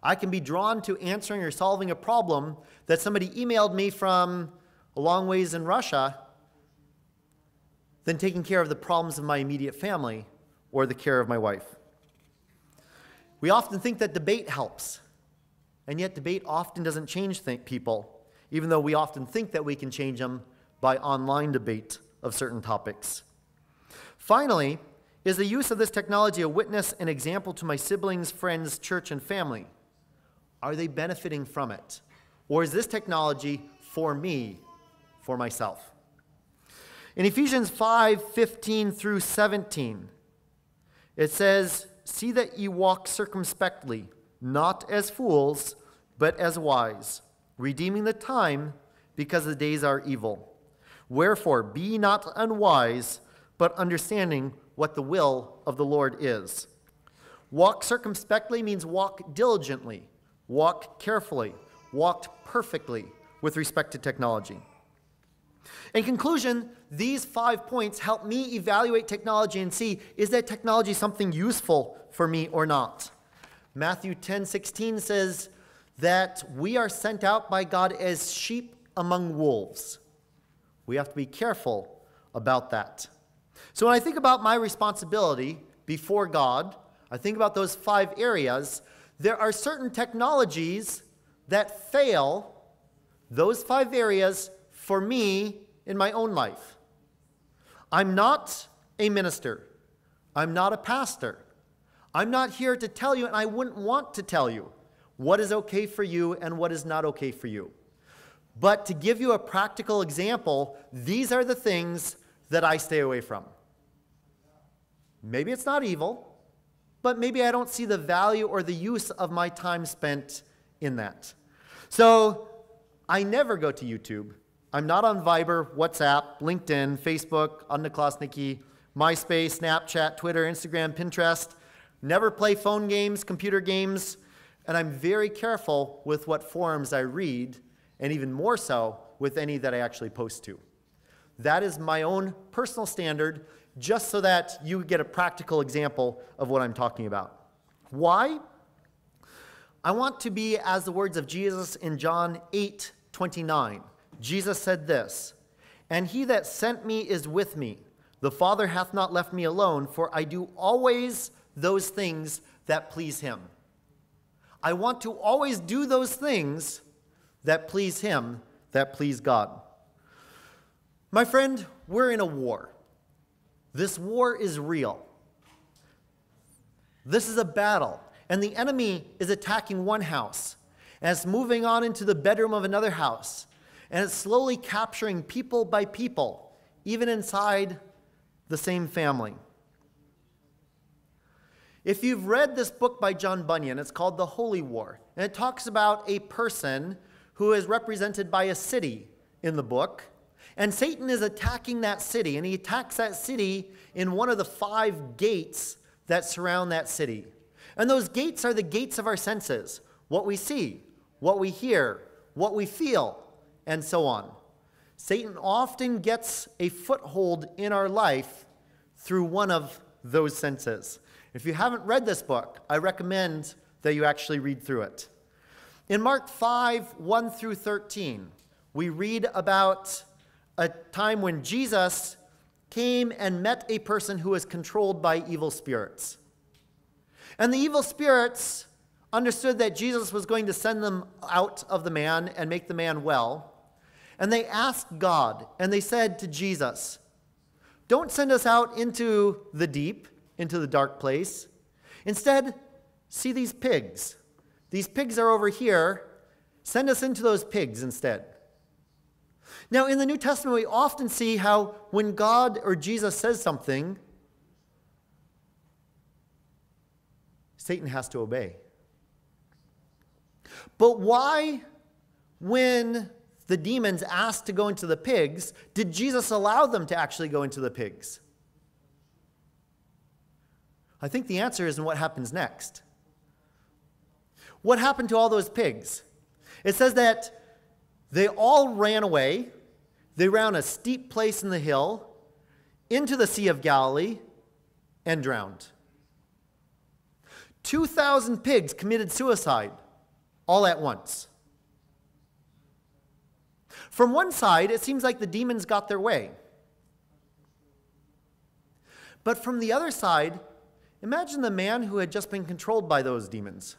I can be drawn to answering or solving a problem that somebody emailed me from a long ways in Russia than taking care of the problems of my immediate family or the care of my wife. We often think that debate helps, and yet debate often doesn't change people, even though we often think that we can change them by online debate of certain topics. Finally, is the use of this technology a witness and example to my siblings, friends, church, and family? Are they benefiting from it? Or is this technology for me, for myself? In Ephesians 5:15 through 17, it says, "See that ye walk circumspectly, not as fools, but as wise, redeeming the time, because the days are evil. Wherefore, be not unwise, but understanding what the will of the Lord is." Walk circumspectly means walk diligently, walk carefully, walk perfectly with respect to technology. In conclusion, these 5 points help me evaluate technology and see, is that technology something useful for me or not? Matthew 10:16 says that we are sent out by God as sheep among wolves. We have to be careful about that. So when I think about my responsibility before God, I think about those 5 areas. There are certain technologies that fail those 5 areas for me in my own life. I'm not a minister. I'm not a pastor. I'm not here to tell you, and I wouldn't want to tell you, what is okay for you and what is not okay for you. But to give you a practical example, these are the things that I stay away from. Maybe it's not evil, but maybe I don't see the value or the use of my time spent in that. So I never go to YouTube. I'm not on Viber, WhatsApp, LinkedIn, Facebook, Odnoklassniki, MySpace, Snapchat, Twitter, Instagram, Pinterest. Never play phone games, computer games, and I'm very careful with what forums I read, and even more so with any that I actually post to. That is my own personal standard, just so that you get a practical example of what I'm talking about. Why? I want to be as the words of Jesus in John 8:29. Jesus said this, "And he that sent me is with me. The Father hath not left me alone, for I do always those things that please him." I want to always do those things that please him, that please God. My friend, we're in a war. This war is real. This is a battle, and the enemy is attacking one house, and it's moving on into the bedroom of another house, and it's slowly capturing people by people, even inside the same family. If you've read this book by John Bunyan, it's called The Holy War, and it talks about a person who is represented by a city in the book, and Satan is attacking that city, and he attacks that city in one of the 5 gates that surround that city. And those gates are the gates of our senses, what we see, what we hear, what we feel, and so on. Satan often gets a foothold in our life through one of those senses. If you haven't read this book, I recommend that you actually read through it. In Mark 5, 1 through 13, we read about a time when Jesus came and met a person who was controlled by evil spirits. And the evil spirits understood that Jesus was going to send them out of the man and make the man well. And they asked God, and they said to Jesus, "Don't send us out into the deep, into the dark place. Instead, see these pigs. These pigs are over here. Send us into those pigs instead." Now, in the New Testament, we often see how when God or Jesus says something, Satan has to obey. But why, when the demons asked to go into the pigs, did Jesus allow them to actually go into the pigs? I think the answer is in what happens next. What happened to all those pigs? It says that they all ran away. They ran a steep place in the hill into the Sea of Galilee and drowned. 2,000 pigs committed suicide all at once. From one side, it seems like the demons got their way. But from the other side, imagine the man who had just been controlled by those demons.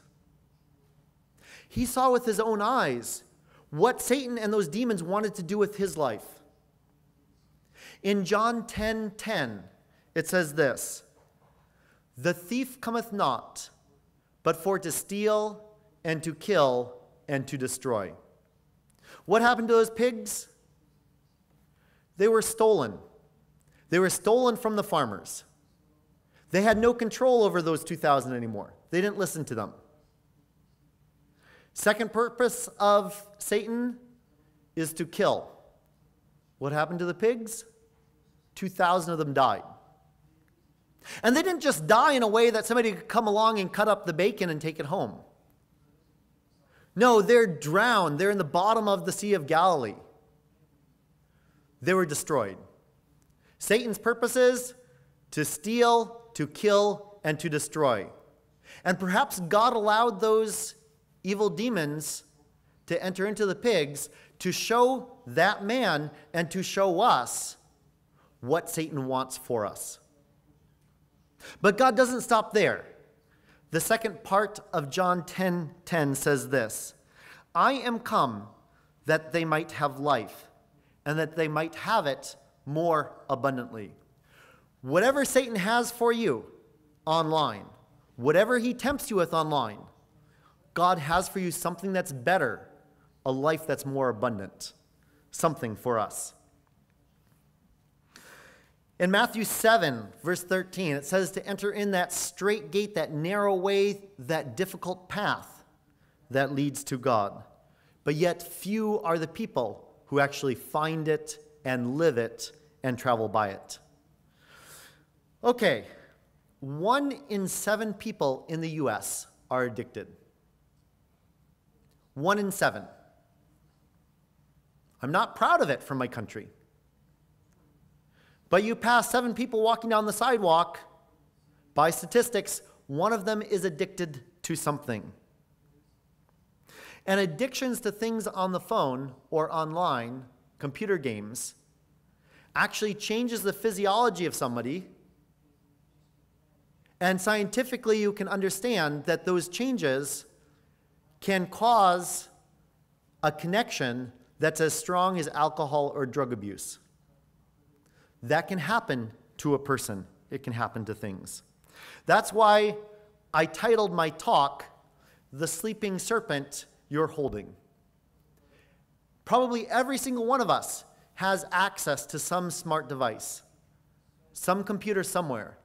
He saw with his own eyes what Satan and those demons wanted to do with his life. In John 10:10, it says this, "The thief cometh not, but for to steal and to kill and to destroy." What happened to those pigs? They were stolen. They were stolen from the farmers. They had no control over those 2,000 anymore. They didn't listen to them. Second purpose of Satan is to kill. What happened to the pigs? 2,000 of them died. And they didn't just die in a way that somebody could come along and cut up the bacon and take it home. No, they're drowned. They're in the bottom of the Sea of Galilee. They were destroyed. Satan's purpose is to steal, to kill, and to destroy. And perhaps God allowed those evil demons to enter into the pigs to show that man and to show us what Satan wants for us. But God doesn't stop there. The second part of John 10:10 says this, "I am come that they might have life, and that they might have it more abundantly." Whatever Satan has for you online, whatever he tempts you with online, God has for you something that's better, a life that's more abundant, something for us. In Matthew 7, verse 13, it says to enter in that straight gate, that narrow way, that difficult path that leads to God. But yet few are the people who actually find it and live it and travel by it. Okay, 1 in 7 people in the U.S. are addicted. 1 in 7. I'm not proud of it for my country. But you pass 7 people walking down the sidewalk, by statistics, 1 of them is addicted to something. And addictions to things on the phone or online, computer games, actually changes the physiology of somebody. And scientifically, you can understand that those changes can cause a connection that's as strong as alcohol or drug abuse. That can happen to a person. It can happen to things. That's why I titled my talk, "The Sleeping Serpent You're Holding." Probably every single one of us has access to some smart device, some computer somewhere,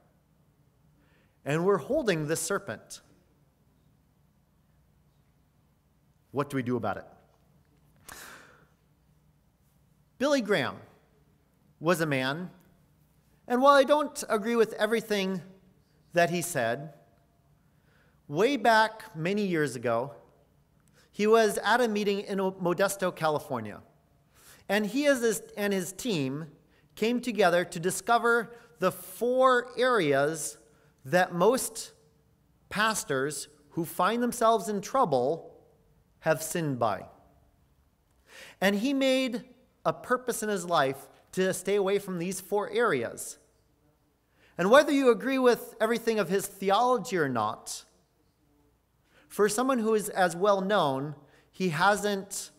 and we're holding this serpent. What do we do about it? Billy Graham was a man, and while I don't agree with everything that he said, way back many years ago, he was at a meeting in Modesto, California, and he and his team came together to discover the 4 areas that most pastors who find themselves in trouble have sinned by. And he made a purpose in his life to stay away from these 4 areas. And whether you agree with everything of his theology or not, for someone who is as well known, he hasn't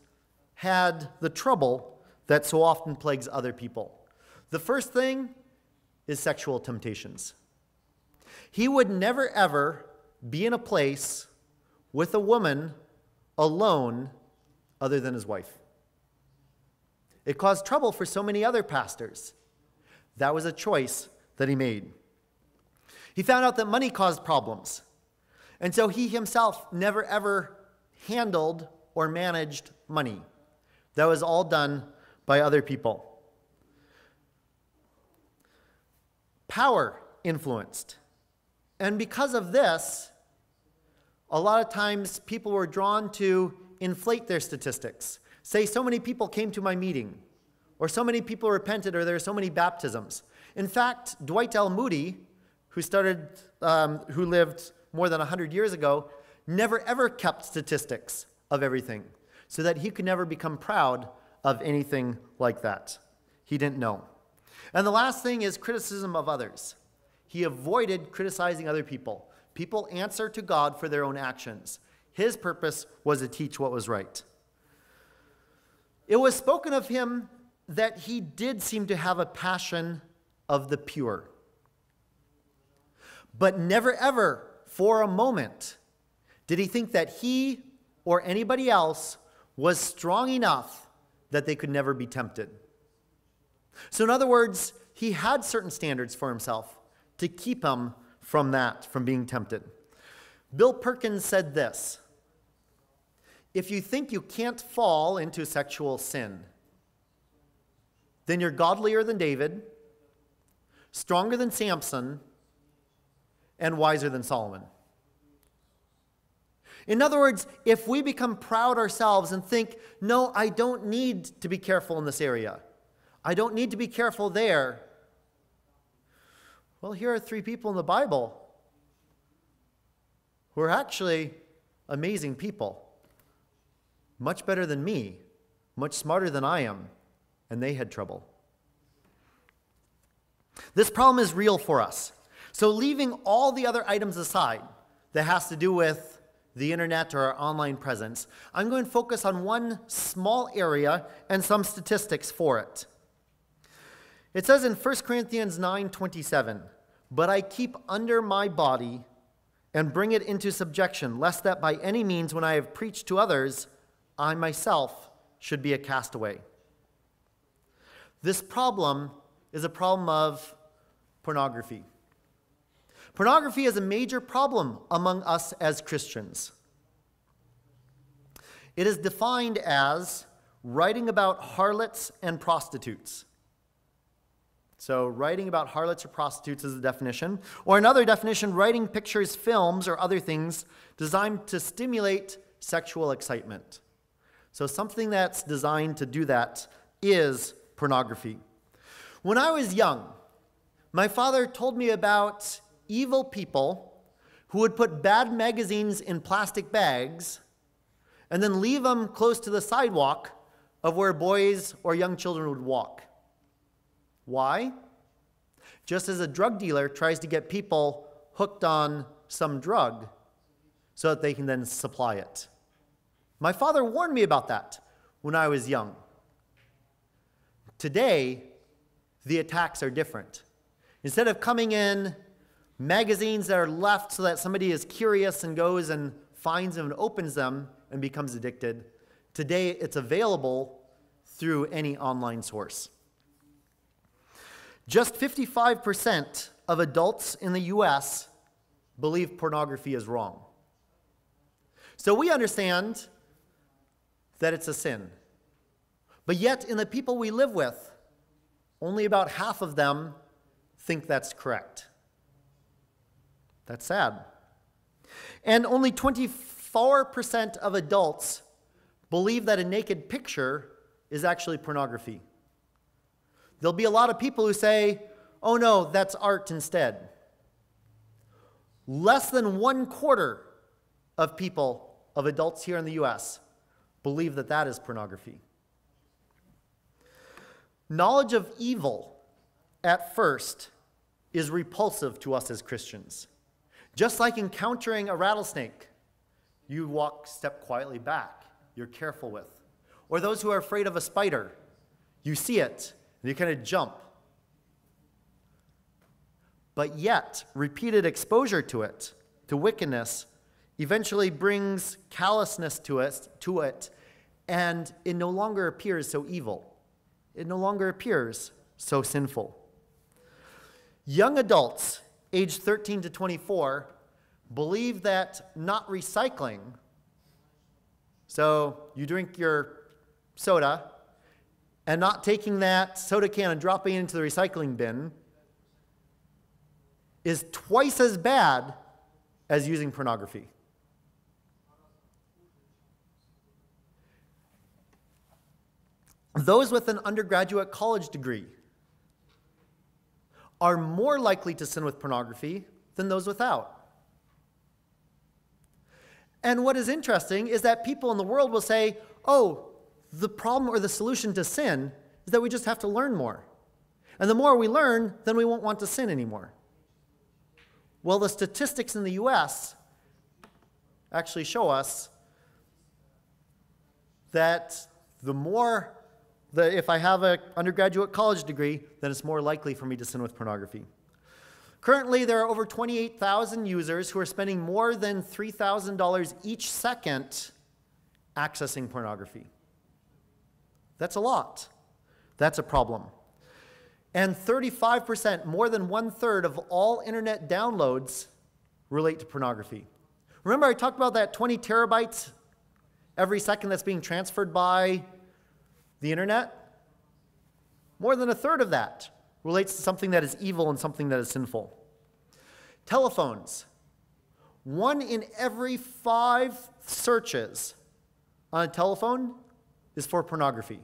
had the trouble that so often plagues other people. The first thing is sexual temptations. He would never ever be in a place with a woman alone other than his wife. It caused trouble for so many other pastors. That was a choice that he made. He found out that money caused problems, and so he himself never ever handled or managed money. That was all done by other people. Power influenced. And because of this, a lot of times people were drawn to inflate their statistics. Say, so many people came to my meeting, or so many people repented, or there were so many baptisms. In fact, Dwight L. Moody, who lived more than 100 years ago, never ever kept statistics of everything, so that he could never become proud of anything like that. He didn't know. And the last thing is criticism of others. He avoided criticizing other people. People answer to God for their own actions. His purpose was to teach what was right. It was spoken of him that he did seem to have a passion of the pure. But never ever for a moment did he think that he or anybody else was strong enough that they could never be tempted. So in other words, he had certain standards for himself to keep him from being tempted. Bill Perkins said this: if you think you can't fall into sexual sin, then you're godlier than David, stronger than Samson, and wiser than Solomon. In other words, if we become proud ourselves and think, no, I don't need to be careful in this area, I don't need to be careful there. Well, here are 3 people in the Bible who are actually amazing people. Much better than me, much smarter than I am, and they had trouble. This problem is real for us. So leaving all the other items aside that has to do with the internet or our online presence, I'm going to focus on one small area and some statistics for it. It says in 1 Corinthians 9:27, "But I keep under my body and bring it into subjection, lest that by any means when I have preached to others, I myself should be a castaway." This problem is a problem of pornography. Pornography is a major problem among us as Christians. It is defined as writing about harlots and prostitutes. So writing about harlots or prostitutes is the definition. Or another definition, writing pictures, films, or other things designed to stimulate sexual excitement. So something that's designed to do that is pornography. When I was young, my father told me about evil people who would put bad magazines in plastic bags and then leave them close to the sidewalk of where boys or young children would walk. Why? Just as a drug dealer tries to get people hooked on some drug so that they can then supply it. My father warned me about that when I was young. Today, the attacks are different. Instead of coming in magazines that are left so that somebody is curious and goes and finds them and opens them and becomes addicted, today it's available through any online source. Just 55% of adults in the U.S. believe pornography is wrong. So we understand that it's a sin. But yet, in the people we live with, only about half of them think that's correct. That's sad. And only 24% of adults believe that a naked picture is actually pornography. There'll be a lot of people who say, oh no, that's art instead. Less than 1/4 of people, of adults here in the U.S., believe that that is pornography. Knowledge of evil, at first, is repulsive to us as Christians. Just like encountering a rattlesnake, you step quietly back, you're careful with. Or those who are afraid of a spider, you see it, and you kind of jump. But yet, repeated exposure to it, to wickedness, eventually brings callousness to it, and it no longer appears so evil. It no longer appears so sinful. Young adults, aged 13 to 24, believe that not recycling, so you drink your soda, and not taking that soda can and dropping it into the recycling bin, is twice as bad as using pornography. Those with an undergraduate college degree are more likely to sin with pornography than those without. And what is interesting is that people in the world will say, oh, the problem or the solution to sin is that we just have to learn more. And the more we learn, then we won't want to sin anymore. Well, the statistics in the U.S. actually show us that if I have an undergraduate college degree, then it's more likely for me to sin with pornography. Currently, there are over 28,000 users who are spending more than $3,000 each second accessing pornography. That's a lot. That's a problem. And 35%, more than 1/3 of all internet downloads relate to pornography. Remember I talked about that 20 terabytes every second that's being transferred by the internet? More than 1/3 of that relates to something that is evil and something that is sinful. Telephones. 1 in every 5 searches on a telephone is for pornography.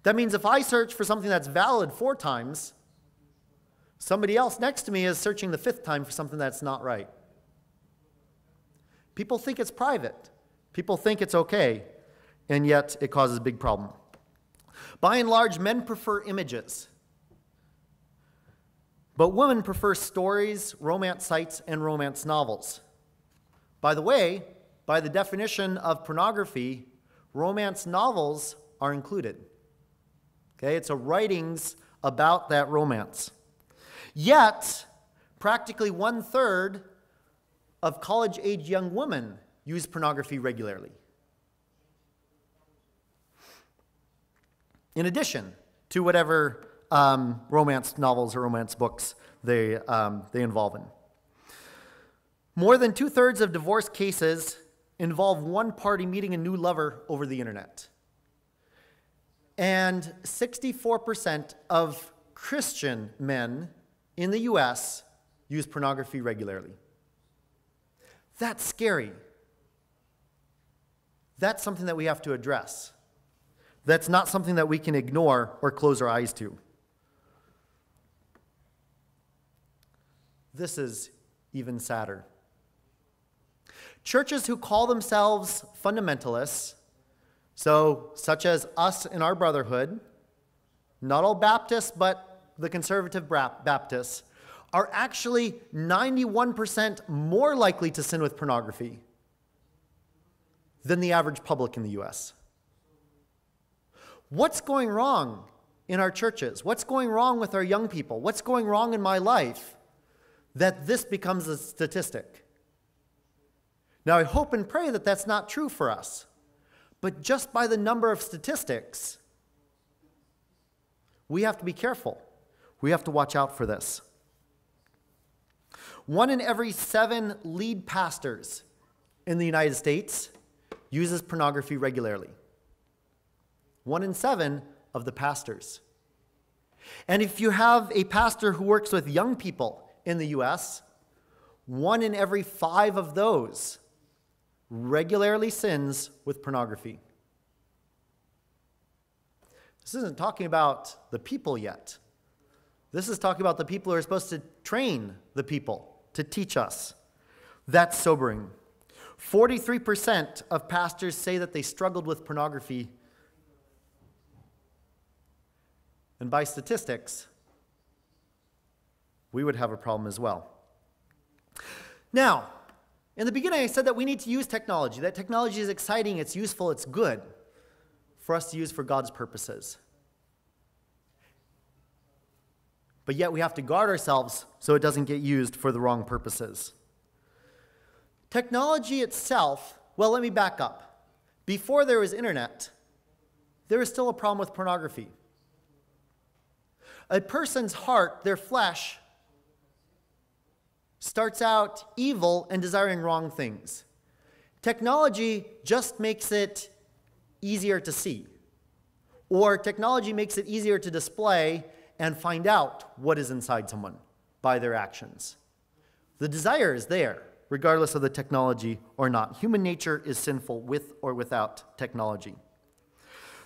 That means if I search for something that's valid 4 times, somebody else next to me is searching the 5th time for something that's not right. People think it's private. People think it's okay, and yet it causes a big problem. By and large, men prefer images. But women prefer stories, romance sites, and romance novels. By the way, by the definition of pornography, romance novels are included. Okay, it's a writings about that romance. Yet, practically 1/3 of college-age young women use pornography regularly. In addition to whatever romance novels or romance books they involve in. More than 2/3 of divorce cases involve one party meeting a new lover over the internet. And 64% of Christian men in the U.S. use pornography regularly. That's scary. That's something that we have to address. That's not something that we can ignore or close our eyes to. This is even sadder. Churches who call themselves fundamentalists, so such as us in our brotherhood, not all Baptists, but the conservative Baptists, are actually 91% more likely to sin with pornography than the average public in the U.S. What's going wrong in our churches? What's going wrong with our young people? What's going wrong in my life that this becomes a statistic? Now, I hope and pray that that's not true for us. But just by the number of statistics, we have to be careful. We have to watch out for this. 1 in every 7 lead pastors in the United States uses pornography regularly. 1 in 7 of the pastors. And if you have a pastor who works with young people in the U.S., 1 in every 5 of those regularly sins with pornography. This isn't talking about the people yet. This is talking about the people who are supposed to train the people, to teach us. That's sobering. 43% of pastors say that they struggled with pornography. And by statistics, we would have a problem as well. Now, in the beginning, I said that we need to use technology. That technology is exciting, it's useful, it's good for us to use for God's purposes. But yet we have to guard ourselves so it doesn't get used for the wrong purposes. Technology itself, well, let me back up. Before there was internet, there was still a problem with pornography. A person's heart, their flesh, starts out evil and desiring wrong things. Technology just makes it easier to see. Or technology makes it easier to display and find out what is inside someone by their actions. The desire is there, regardless of the technology or not. Human nature is sinful with or without technology.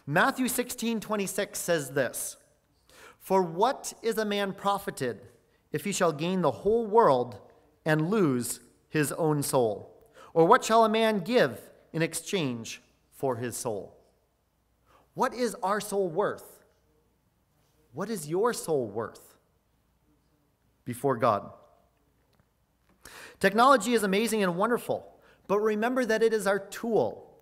Matthew 16:26 says this, "For what is a man profited if he shall gain the whole world and lose his own soul? Or what shall a man give in exchange for his soul?" What is our soul worth? What is your soul worth before God? Technology is amazing and wonderful, but remember that it is our tool.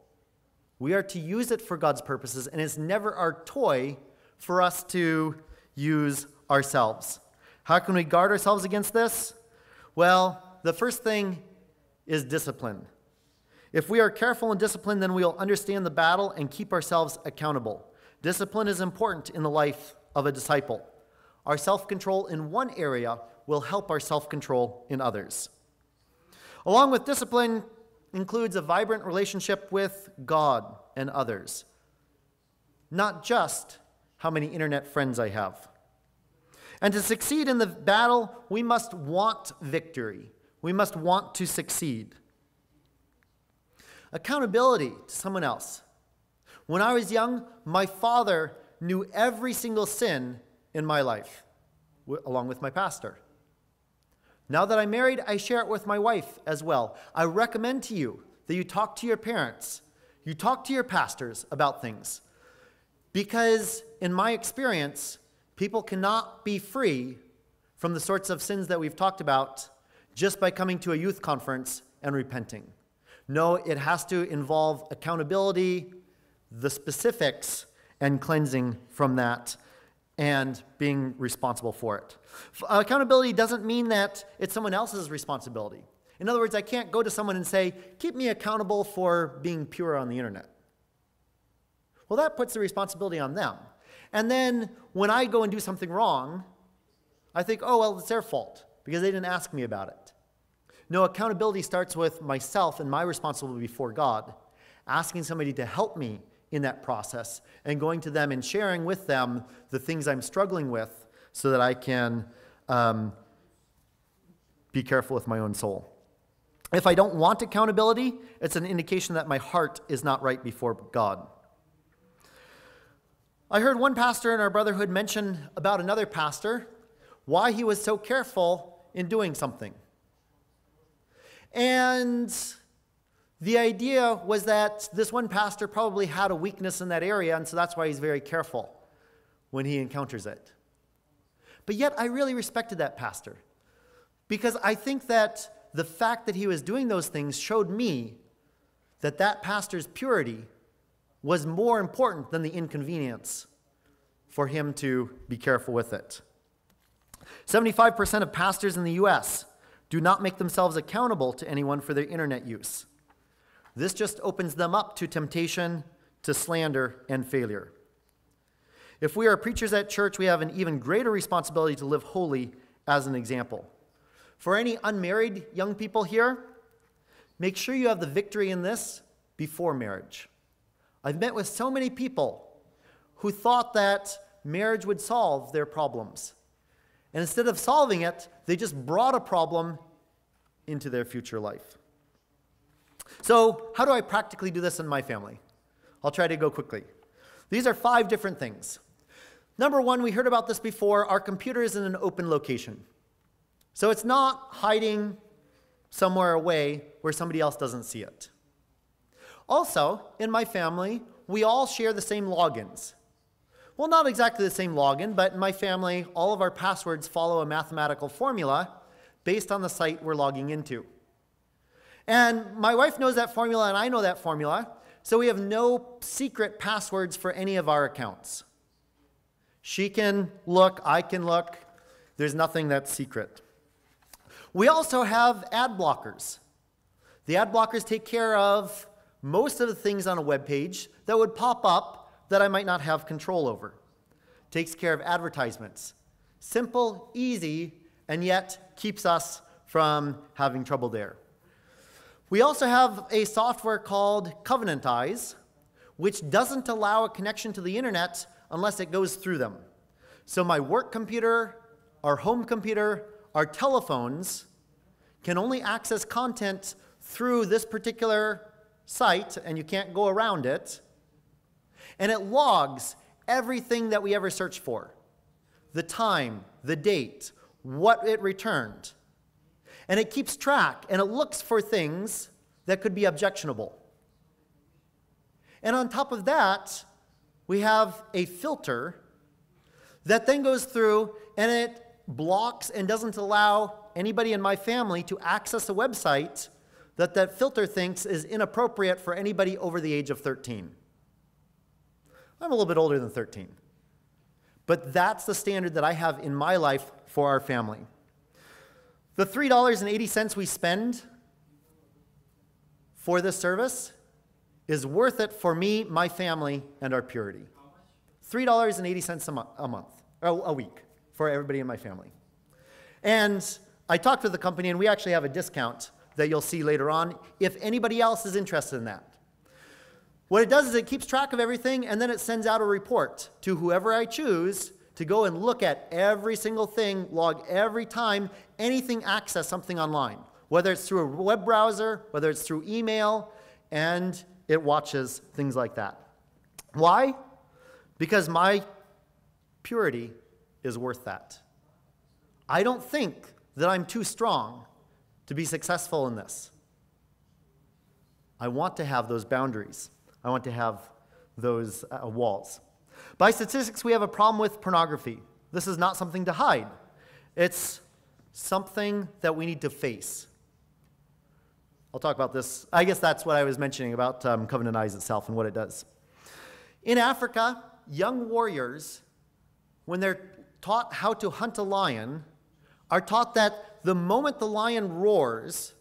We are to use it for God's purposes, and it's never our toy for us to use ourselves. How can we guard ourselves against this? Well, the first thing is discipline. If we are careful and disciplined, then we'll understand the battle and keep ourselves accountable. Discipline is important in the life of a disciple. Our self-control in one area will help our self-control in others. Along with discipline includes a vibrant relationship with God and others. Not just how many internet friends I have. And to succeed in the battle, we must want victory. We must want to succeed. Accountability to someone else. When I was young, my father knew every single sin in my life, along with my pastor. Now that I'm married, I share it with my wife as well. I recommend to you that you talk to your parents, you talk to your pastors about things. Because in my experience, people cannot be free from the sorts of sins that we've talked about just by coming to a youth conference and repenting. No, it has to involve accountability, the specifics, and cleansing from that, and being responsible for it. Accountability doesn't mean that it's someone else's responsibility. In other words, I can't go to someone and say, keep me accountable for being pure on the internet. Well, that puts the responsibility on them. And then when I go and do something wrong, I think, oh, well, it's their fault because they didn't ask me about it. No, accountability starts with myself and my responsibility before God, asking somebody to help me in that process and going to them and sharing with them the things I'm struggling with so that I can be careful with my own soul. If I don't want accountability, it's an indication that my heart is not right before God. I heard one pastor in our brotherhood mention about another pastor why he was so careful in doing something. And the idea was that this one pastor probably had a weakness in that area, and so that's why he's very careful when he encounters it. But yet, I really respected that pastor because I think that the fact that he was doing those things showed me that that pastor's purity was more important than the inconvenience for him to be careful with it. 75% of pastors in the U.S. do not make themselves accountable to anyone for their internet use. This just opens them up to temptation, to slander, and failure. If we are preachers at church, we have an even greater responsibility to live holy as an example. For any unmarried young people here, make sure you have the victory in this before marriage. I've met with so many people who thought that marriage would solve their problems. And instead of solving it, they just brought a problem into their future life. So, how do I practically do this in my family? I'll try to go quickly. These are 5 different things. Number 1, we heard about this before, our computer is in an open location. So it's not hiding somewhere away where somebody else doesn't see it. Also, in my family, we all share the same logins. Well, not exactly the same login, but in my family, all of our passwords follow a mathematical formula based on the site we're logging into. And my wife knows that formula, and I know that formula, so we have no secret passwords for any of our accounts. She can look, I can look. There's nothing that's secret. We also have ad blockers. The ad blockers take care of most of the things on a web page that would pop up that I might not have control over. Takes care of advertisements. Simple, easy, and yet keeps us from having trouble there. We also have a software called Covenant Eyes, which doesn't allow a connection to the internet unless it goes through them. So my work computer, our home computer, our telephones can only access content through this particular site, and you can't go around it. And it logs everything that we ever searched for. The time, the date, what it returned. And it keeps track, and it looks for things that could be objectionable. And on top of that, we have a filter that then goes through and it blocks and doesn't allow anybody in my family to access a website that filter thinks is inappropriate for anybody over the age of 13. I'm a little bit older than 13. But that's the standard that I have in my life for our family. The $3.80 we spend for this service is worth it for me, my family, and our purity. $3.80 a week for everybody in my family. And I talked with the company, and we actually have a discount that you'll see later on if anybody else is interested in that. What it does is it keeps track of everything, and then it sends out a report to whoever I choose to go and look at every single thing, log every time anything access something online, whether it's through a web browser, whether it's through email, and it watches things like that. Why? Because my purity is worth that. I don't think that I'm too strong to be successful in this. I want to have those boundaries. I want to have those walls. By statistics, we have a problem with pornography. This is not something to hide. It's something that we need to face. I'll talk about this. I guess that's what I was mentioning about Covenant Eyes itself and what it does. In Africa, young warriors, when they're taught how to hunt a lion, are taught that the moment the lion roars,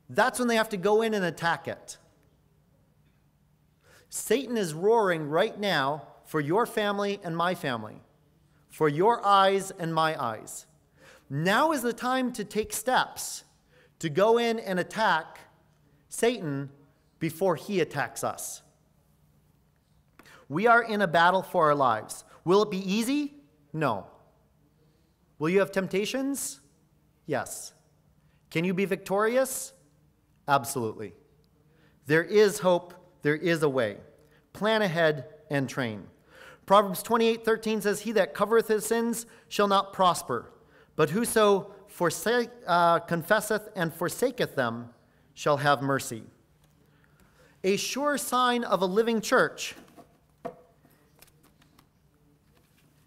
that's when they have to go in and attack it. Satan is roaring right now for your family and my family, for your eyes and my eyes. Now is the time to take steps to go in and attack Satan before he attacks us. We are in a battle for our lives. Will it be easy? No. Will you have temptations? Yes. Can you be victorious? Absolutely. There is hope. There is a way. Plan ahead and train. Proverbs 28:13 says, "He that covereth his sins shall not prosper, but whoso confesseth and forsaketh them shall have mercy." A sure sign of a living church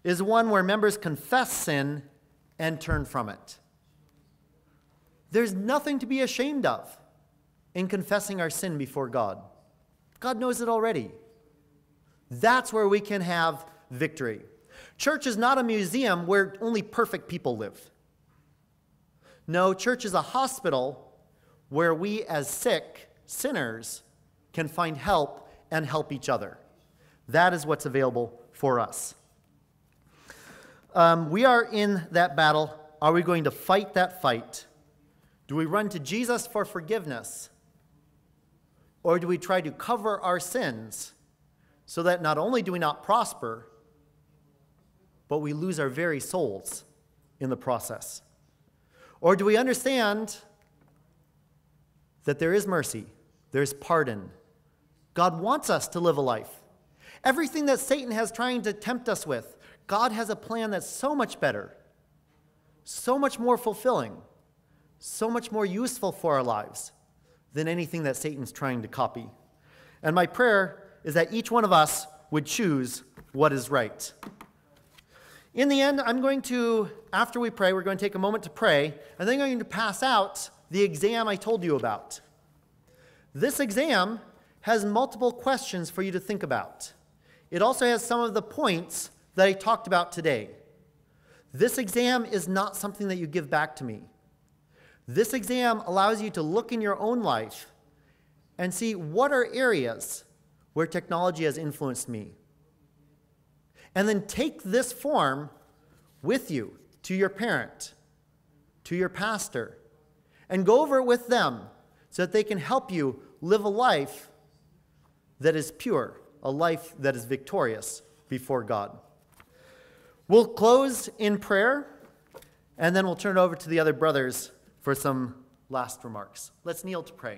is one where members confess sin and turn from it. There's nothing to be ashamed of in confessing our sin before God. God knows it already. That's where we can have victory. Church is not a museum where only perfect people live. No, church is a hospital where we as sick sinners can find help and help each other. That is what's available for us. We are in that battle. Are we going to fight that fight? Do we run to Jesus for forgiveness? Or do we try to cover our sins so that not only do we not prosper, but we lose our very souls in the process? Or do we understand that there is mercy, there is pardon? God wants us to live a life. Everything that Satan has trying to tempt us with, God has a plan that's so much better, so much more fulfilling, so much more useful for our lives than anything that Satan's trying to copy. And my prayer is that each one of us would choose what is right. In the end, I'm going to, after we pray, we're going to take a moment to pray, and then I'm going to pass out the exam I told you about. This exam has multiple questions for you to think about. It also has some of the points that I talked about today. This exam is not something that you give back to me. This exam allows you to look in your own life and see what are areas where technology has influenced me. And then take this form with you to your parent, to your pastor, and go over it with them so that they can help you live a life that is pure, a life that is victorious before God. We'll close in prayer, and then we'll turn it over to the other brothers for some last remarks. Let's kneel to pray.